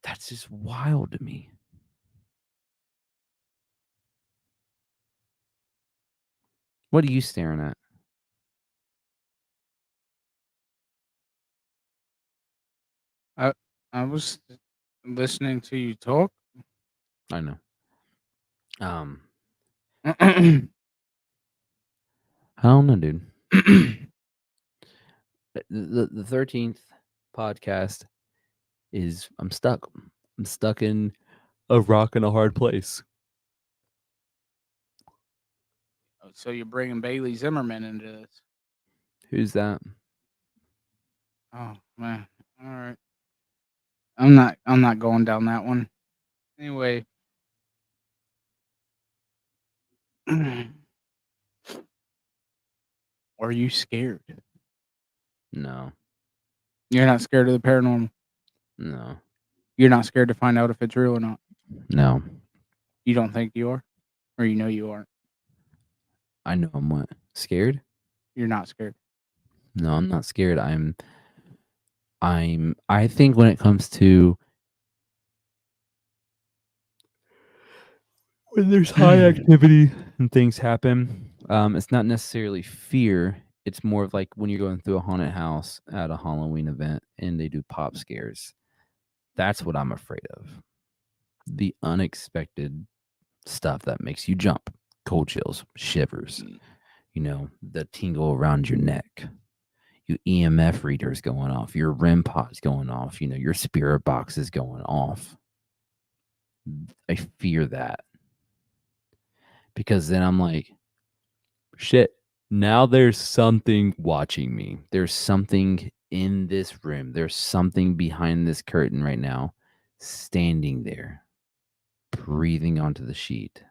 that's just wild to me. What are you staring at? I was listening to you talk. I know. I I don't know, dude. The 13th podcast is I'm stuck. I'm stuck in a rock and a hard place. So you're bringing Bailey Zimmerman into this. Who's that? Oh man. All right. I'm not going down that one. Anyway. Are you scared? No. You're not scared of the paranormal. No. You're not scared to find out if it's real or not. No. You don't think you are? Or you know you aren't? I know I'm what? Scared? You're not scared. No, I'm not scared. I think when it comes to when there's high activity and things happen, it's not necessarily fear. It's more of like when you're going through a haunted house at a Halloween event and they do pop scares. That's what I'm afraid of. The unexpected stuff that makes you jump, cold chills, shivers, the tingle around your neck, your EMF readers going off, your REM pods going off, your spirit box is going off. I fear that because then I'm like, shit, now there's something watching me. There's something in this room. There's something behind this curtain right now, standing there, breathing onto the sheet.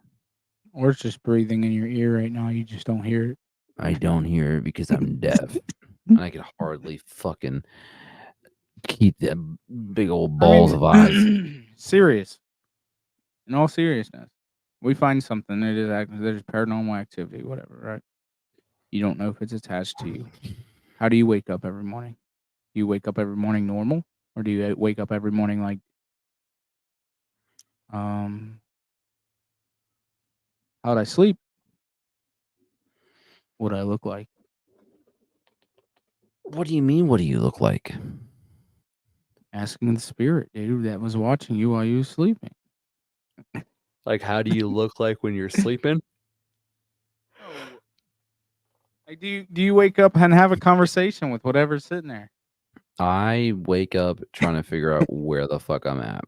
Or it's just breathing in your ear right now. You just don't hear it. I don't hear it because I'm deaf. And I can hardly fucking keep the big old balls of eyes. Serious. In all seriousness, we find something. There's paranormal activity, whatever, right? You don't know if it's attached to you. How do you wake up every morning? Do you wake up every morning normal, or do you wake up every morning like, how'd I sleep? What do I look like? What do you mean? What do you look like? Asking the spirit, dude, that was watching you while you were sleeping. Like, how do you look like when you're sleeping? Like, do you wake up and have a conversation with whatever's sitting there? I wake up trying to figure out where the fuck I'm at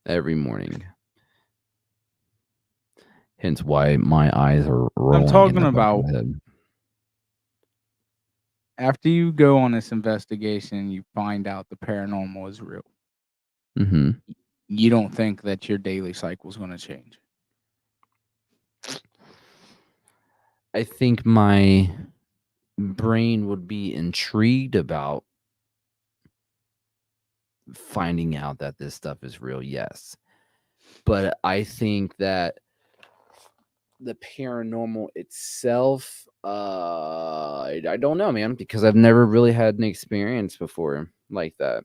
every morning. Hence why my eyes are rolling. I'm talking about after you go on this investigation, you find out the paranormal is real. Mm-hmm. You don't think that your daily cycle is going to change? I think my brain would be intrigued about finding out that this stuff is real, yes. But I think that the paranormal itself, I don't know, man, because I've never really had an experience before like that,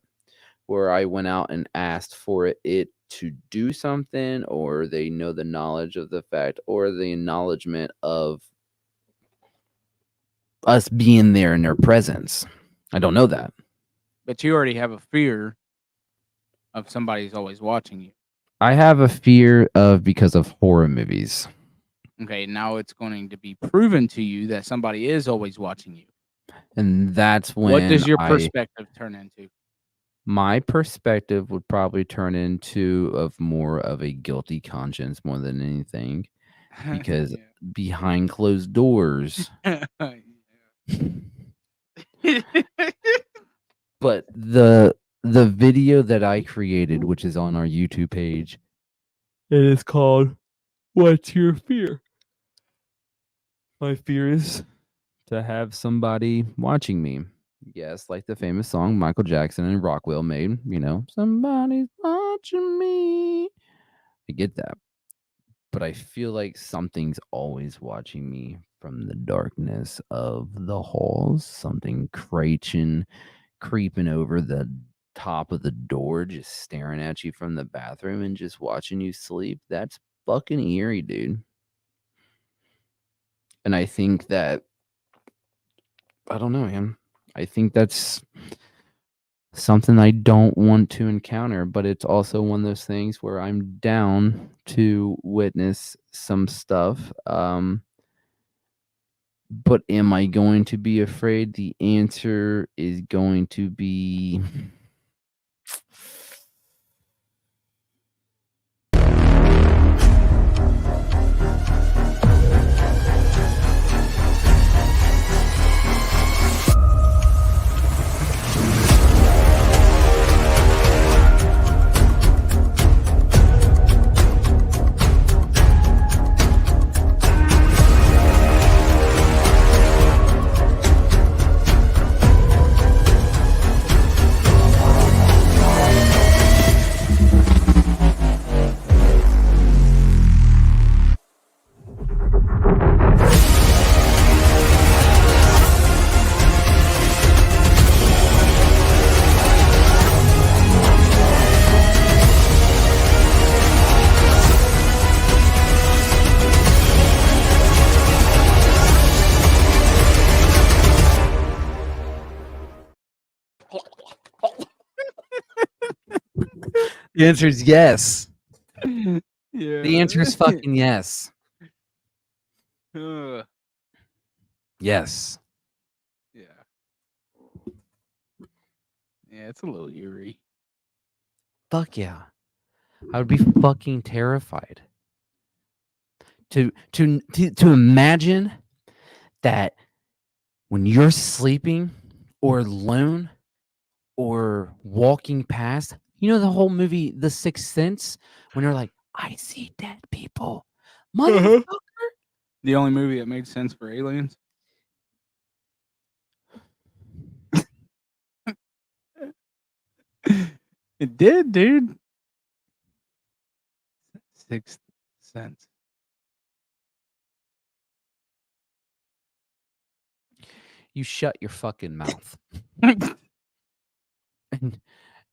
where I went out and asked for it to do something, or they know the knowledge of the fact, or the acknowledgement of us being there in their presence. I don't know that. But you already have a fear of somebody's always watching you. I have a fear of because of horror movies. Okay, now it's going to be proven to you that somebody is always watching you. And that's when what does your perspective turn into? My perspective would probably turn into of more of a guilty conscience more than anything. Because behind closed doors. But the video that I created, which is on our YouTube page, it is called "What's Your Fear?" My fear is to have somebody watching me. Yes, like the famous song Michael Jackson and Rockwell made, somebody's watching me. I get that. But I feel like something's always watching me from the darkness of the halls. Something creeping over the top of the door, just staring at you from the bathroom and just watching you sleep. That's fucking eerie, dude. And I think that, I don't know, man. I think that's something I don't want to encounter, but it's also one of those things where I'm down to witness some stuff. But am I going to be afraid? The answer is going to be the answer is yes. Yeah. The answer is fucking yes. Yeah. Yes. Yeah, it's a little eerie. Fuck yeah. I would be fucking terrified. To imagine that when you're sleeping or alone or walking past, you know the whole movie The Sixth Sense, when they're like, I see dead people. Motherfucker. The only movie that made sense for aliens. It did, dude. Sixth Sense. You shut your fucking mouth. And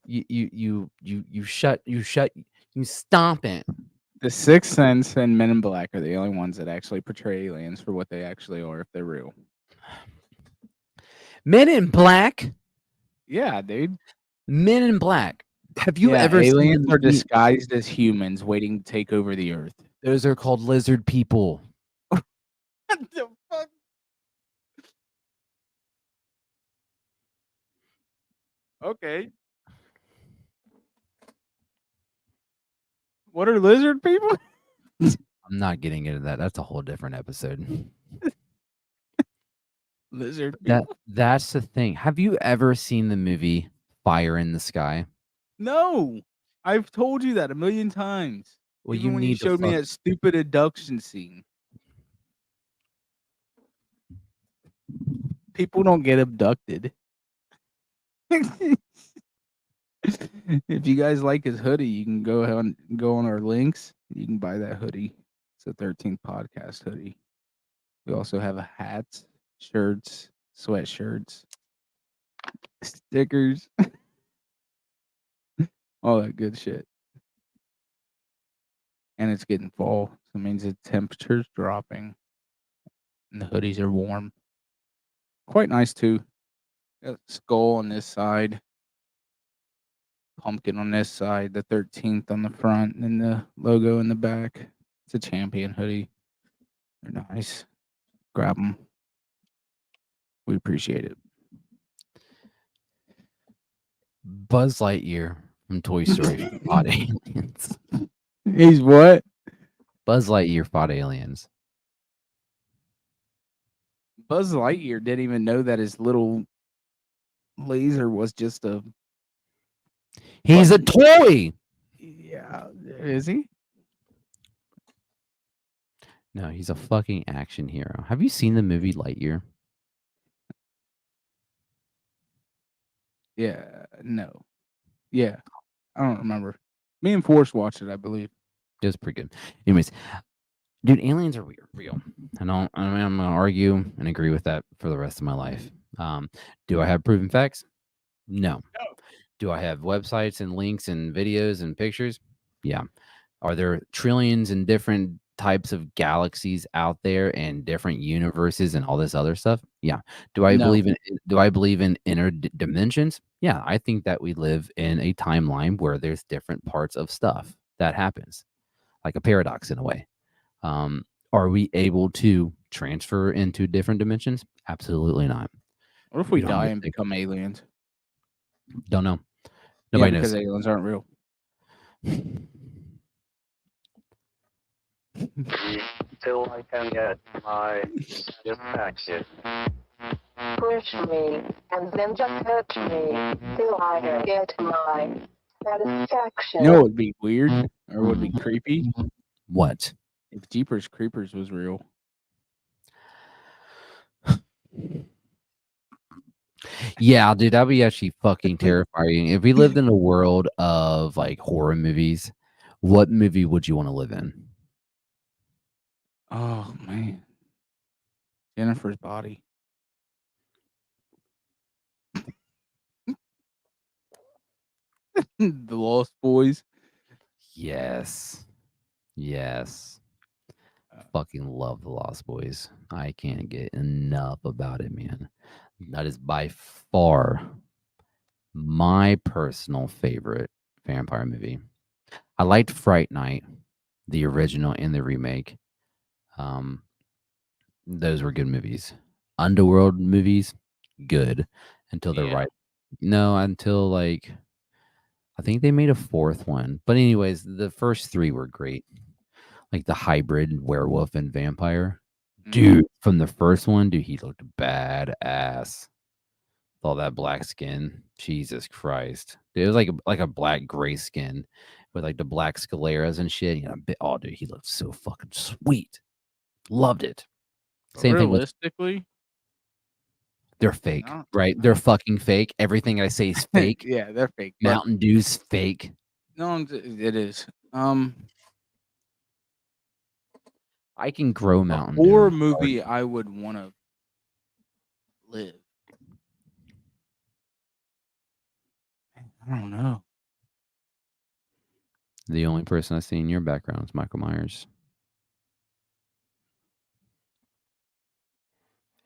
you shut you stomp it. The Sixth Sense and Men in Black are the only ones that actually portray aliens for what they actually are if they're real. Men in Black. Yeah, dude. Men in Black. Have you Yeah, ever seen aliens the are movie? disguised as humans waiting to take over the earth? Those are called lizard people. What the fuck? Okay. What are lizard people? I'm not getting into that. That's a whole different episode. Lizard people? That's the thing. Have you ever seen the movie Fire in the Sky? No. I've told you that a million times. Well, Even you when you need to showed me fuck- that stupid abduction scene. People don't get abducted. If you guys like his hoodie, you can go ahead and go on our links. You can buy that hoodie. It's a 13th podcast hoodie. We also have hats, shirts, sweatshirts, stickers, all that good shit. And it's getting fall, so it means the temperature's dropping. And the hoodies are warm. Quite nice too. Got skull on this side. Pumpkin on this side, the 13th on the front, and the logo in the back. It's a champion hoodie. They're nice. Grab them. We appreciate it. Buzz Lightyear from Toy Story fought aliens. He's what? Buzz Lightyear fought aliens. Buzz Lightyear didn't even know that his little laser was just a... He's a toy. Yeah, is he? No, he's a fucking action hero. Have you seen the movie Lightyear? Yeah, no. Yeah, I don't remember. Me and Force watched it, I believe. It was pretty good. Anyways, dude, aliens are real. I'm gonna argue and agree with that for the rest of my life. Do I have proven facts? No. Do I have websites and links and videos and pictures? Yeah. Are there trillions and different types of galaxies out there and different universes and all this other stuff? Yeah. Do I believe in inner dimensions? Yeah, I think that we live in a timeline where there's different parts of stuff that happens, like a paradox in a way. Are we able to transfer into different dimensions? Absolutely not. What if we don't die really and think- become aliens? Don't know. Yeah, Nobody because knows. aliens aren't real. Till I can get my satisfaction. Push me, and then just touch me, till I can get my satisfaction. You know what would be weird or would be creepy? What? If Jeepers Creepers was real. Yeah, dude, that'd be actually fucking terrifying. If we lived in a world of like horror movies, what movie would you want to live in? Oh, man. Jennifer's Body. The Lost Boys. Yes. Yes. Fucking love The Lost Boys. I can't get enough about it, man. That is by far my personal favorite vampire movie. I liked Fright Night. the original and the remake. Um, those were good movies. Underworld movies, good until the Yeah. right. No, until like I think they made a fourth one. But anyways, the first three were great. Like the hybrid werewolf and vampire. Dude, from the first one, dude, he looked badass. With all that black skin. Jesus Christ. Dude, it was like a black gray skin with like the black scleras and shit. You know, oh dude, he looked so fucking sweet. Loved it. Same thing with Realistically, they're fake, no, right? no. They're fucking fake. Everything I say is fake. Yeah, they're fake. But Mountain Dew's fake. no, it is. I can grow A Mountain horror Dew. movie I would want to live. I don't know. The only person I see in your background is Michael Myers.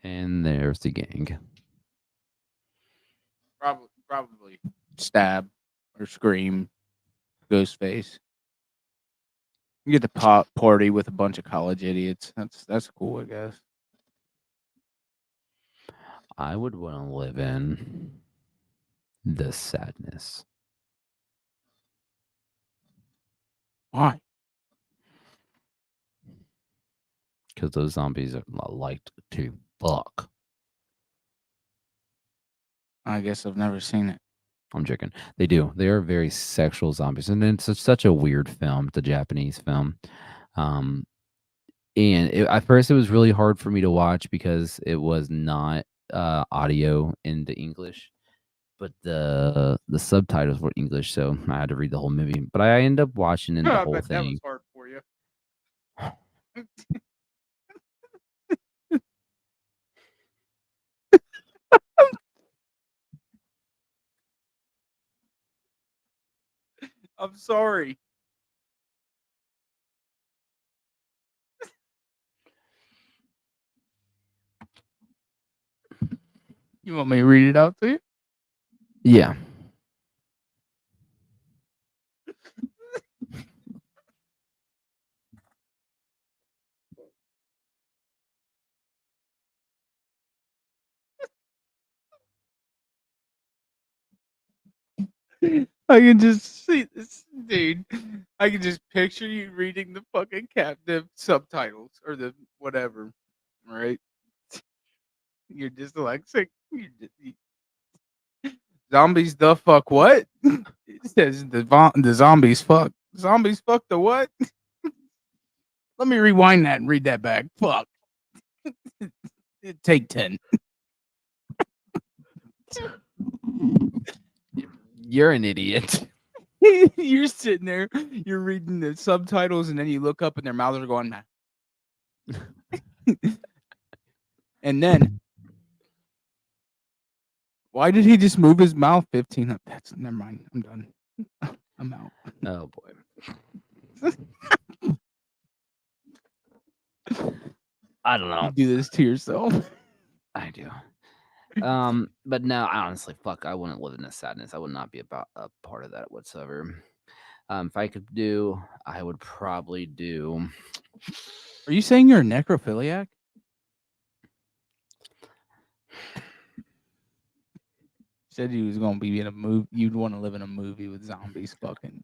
And there's the gang. Probably Stab or Scream, Ghostface. You get the party with a bunch of college idiots. That's cool, I guess. I would want to live in the sadness. Why? Because those zombies are liked to fuck. I guess I've never seen it. I'm joking. They do. They are very sexual zombies, and it's such a weird film. It's a Japanese film, and at first it was really hard for me to watch because it was not audio into English, but the subtitles were English, so I had to read the whole movie. But I ended up watching the I whole bet that was thing. hard for you. I'm sorry. You want me to read it out to you? Yeah. I can just see this, dude. I can just picture you reading the fucking the subtitles or the whatever, right? You're dyslexic. Zombies the fuck what? It says the zombies fuck. Zombies fuck the what? Let me rewind that and read that back. Fuck. Take 10. You're an idiot. You're sitting there, you're reading the subtitles, and then you look up and their mouths are going, and then, why did he just move his mouth 15 up? That's never mind. I'm done. I'm out. Oh boy. I don't know. You do this to yourself. I do. But no, I honestly, fuck, I wouldn't live in the sadness. I would not be about a part of that whatsoever. If I could do, I would probably do. Are you saying you're a necrophiliac? Said you was gonna be in a movie. You'd want to live in a movie with zombies. Fucking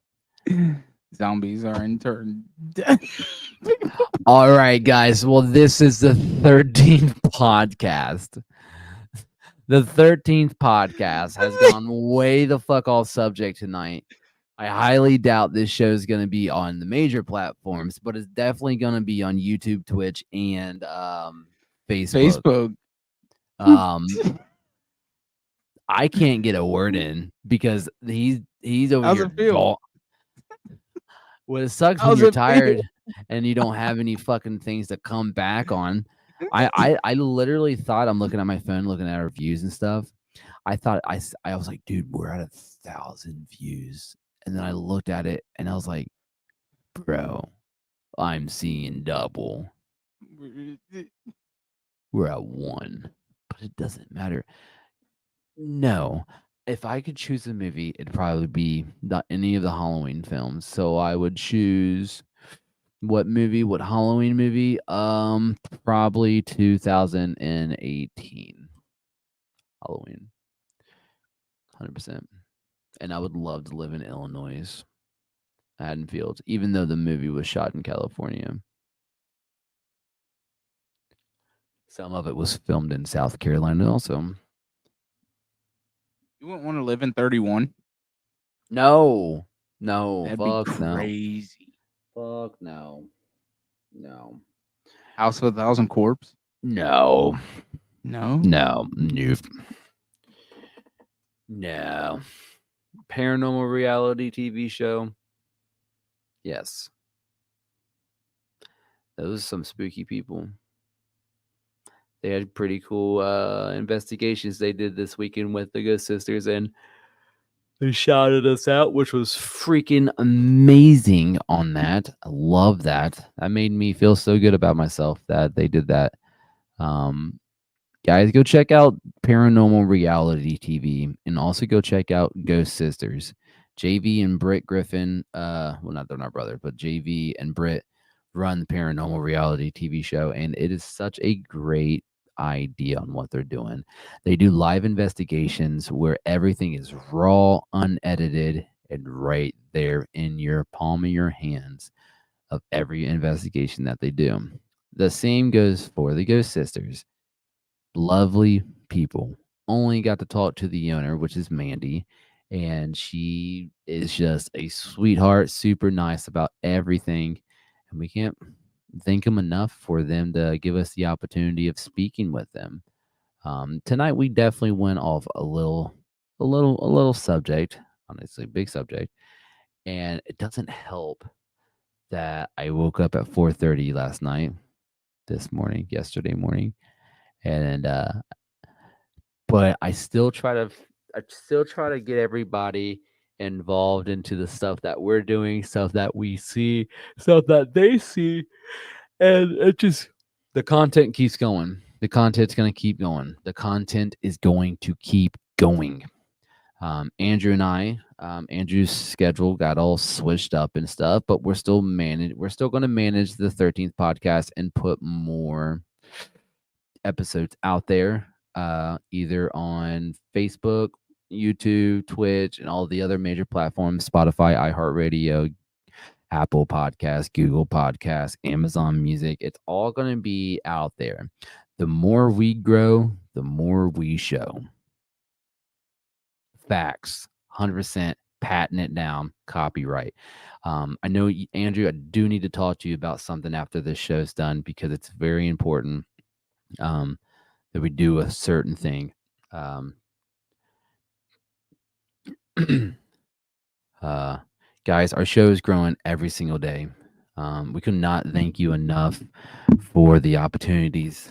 zombies are in turn dead. All right, guys. Well, this is the 13th podcast. The 13th podcast has gone way the fuck off subject tonight. I highly doubt this show is going to be on the major platforms, but it's definitely going to be on YouTube, Twitch, and Facebook. I can't get a word in because he's over How's here. it feel? Well, it sucks How's when you're it feel? tired and you don't have any fucking things to come back on. I literally thought, I'm looking at my phone, looking at our views and stuff. I thought I was like, dude, we're at 1,000 views. And then I looked at it and I was like, bro, I'm seeing double. We're at 1, but it doesn't matter. No, if I could choose a movie, it'd probably be not any of the Halloween films. So I would choose What movie? What Halloween movie? Probably 2018 Halloween, 100%. And I would love to live in Illinois, Haddonfield, even though the movie was shot in California. Some of it was filmed in South Carolina also. You wouldn't want to live in 31. No, That'd be fuck no, crazy. fuck no, no, House of a Thousand Corpse. no, No. no, no. Paranormal reality TV show. Yes. Those are some spooky people. They had pretty cool investigations they did this weekend with the Ghost Sisters, and they shouted us out, which was freaking amazing on that. I love that. That made me feel so good about myself that they did that. Guys, go check out Paranormal Reality TV and also go check out Ghost Sisters. JV and Britt Griffin, well, not they're not brother, but JV and Britt run the Paranormal Reality TV show, and it is such a great idea on what they're doing. They do live investigations where everything is raw, unedited, and right there in your palm of your hands of every investigation that they do. The same goes for the Ghost Sisters. Lovely people. Only got to talk to the owner, which is Mandy, and she is just a sweetheart, super nice about everything. And we can't thank them enough for them to give us the opportunity of speaking with them. Tonight we definitely went off a little subject, honestly, big subject, and it doesn't help that I woke up at 4:30 last night, yesterday morning, and but I still try to get everybody involved into the stuff that we're doing, stuff that we see, stuff that they see, and it just the content keeps going. The content's going to keep going. The content is going to keep going. Andrew and I, Andrew's schedule got all switched up and stuff, but we're still going to manage the 13th podcast and put more episodes out there, either on Facebook, YouTube, Twitch, and all the other major platforms, Spotify, iHeartRadio, Apple Podcasts, Google Podcasts, Amazon Music. It's all going to be out there. The more we grow, the more we show. Facts, 100%, patent it down, copyright. I know, Andrew, I do need to talk to you about something after this show's done because it's very important that we do a certain thing. Guys, our show is growing every single day. We could not thank you enough for the opportunities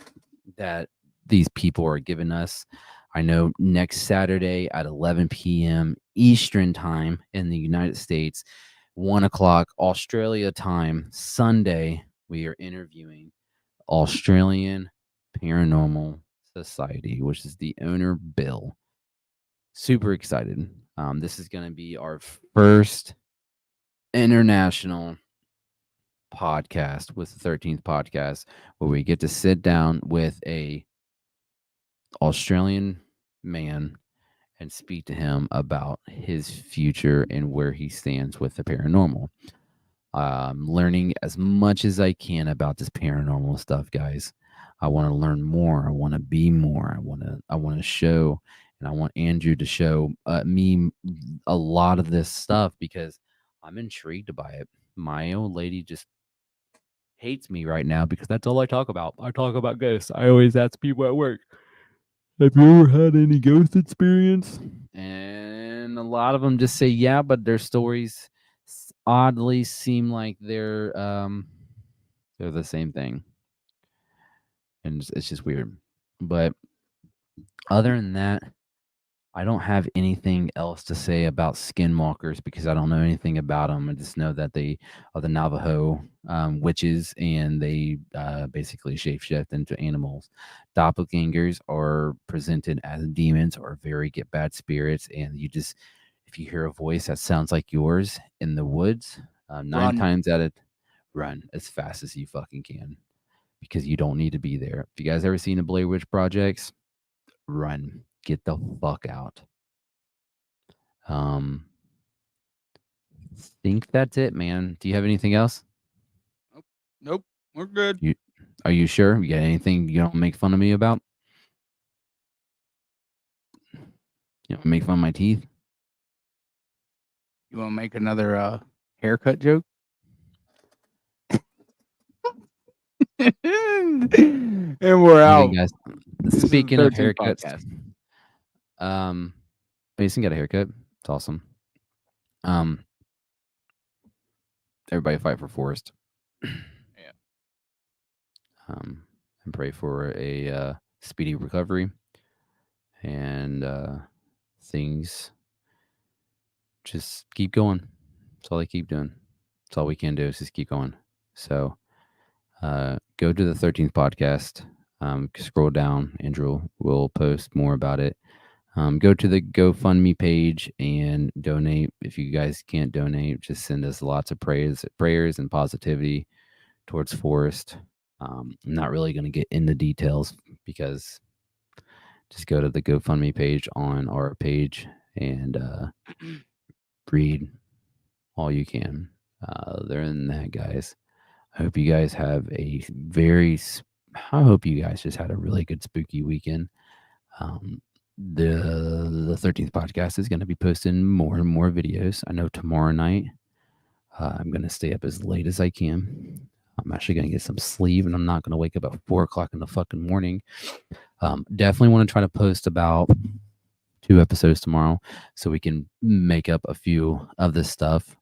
that these people are giving us. I know next Saturday at 11 p.m. Eastern time in the United States, 1 o'clock Australia time, Sunday, we are interviewing Australian Paranormal Society, which is the owner, Bill. Super excited. This is going to be our first international podcast with the 13th podcast where we get to sit down with a Australian man and speak to him about his future and where he stands with the paranormal. Learning as much as I can about this paranormal stuff, guys. I want to learn more. I want to be more. I want to show, and I want Andrew to show me a lot of this stuff because I'm intrigued by it. My old lady just hates me right now because that's all I talk about. I talk about ghosts. I always ask people at work, have you ever had any ghost experience? And a lot of them just say, yeah, but their stories oddly seem like they're the same thing. And it's just weird. But other than that, I don't have anything else to say about Skinwalkers because I don't know anything about them. I just know that they are the Navajo witches and they basically shapeshift into animals. Doppelgangers are presented as demons or very get bad spirits, and if you hear a voice that sounds like yours in the woods, nine Run. times out of run as fast as you fucking can because you don't need to be there. If you guys ever seen the Blair Witch Projects, run. Get the fuck out. Think that's it, man. Do you have anything else? Nope. We're good. Are you sure? You got anything you don't make fun of me about? You don't make fun of my teeth? You want to make another haircut joke? And we're out. Guys, This is the speaking of 13th haircuts, podcast. Mason got a haircut. It's awesome. Everybody fight for Forrest. Yeah. And pray for a speedy recovery and things just keep going. That's all they keep doing. That's all we can do is just keep going. So go to the 13th podcast. Scroll down. Andrew will post more about it. Go to the GoFundMe page and donate. If you guys can't donate, just send us lots of prayers and positivity towards Forrest. I'm not really going to get into details because just go to the GoFundMe page on our page and read all you can. Other than that, guys, I hope you guys have I hope you guys just had a really good spooky weekend. The 13th podcast is going to be posting more and more videos. I know tomorrow night I'm going to stay up as late as I can. I'm actually going to get some sleep, and I'm not going to wake up at 4 o'clock in the fucking morning. Definitely want to try to post about 2 episodes tomorrow so we can make up a few of this stuff.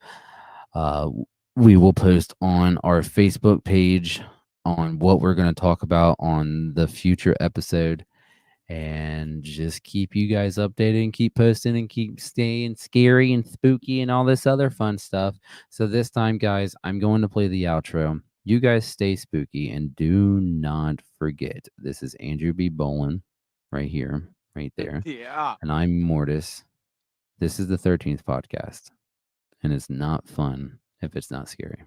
We will post on our Facebook page on what we're going to talk about on the future episode, and just keep you guys updated and keep posting and keep staying scary and spooky and all this other fun stuff. So this time, guys, I'm going to play the outro. You guys stay spooky and do not forget, this is Andrew B. Bolin right here, right there. Yeah. And I'm Mortis. This is the 13th podcast, and it's not fun if it's not scary.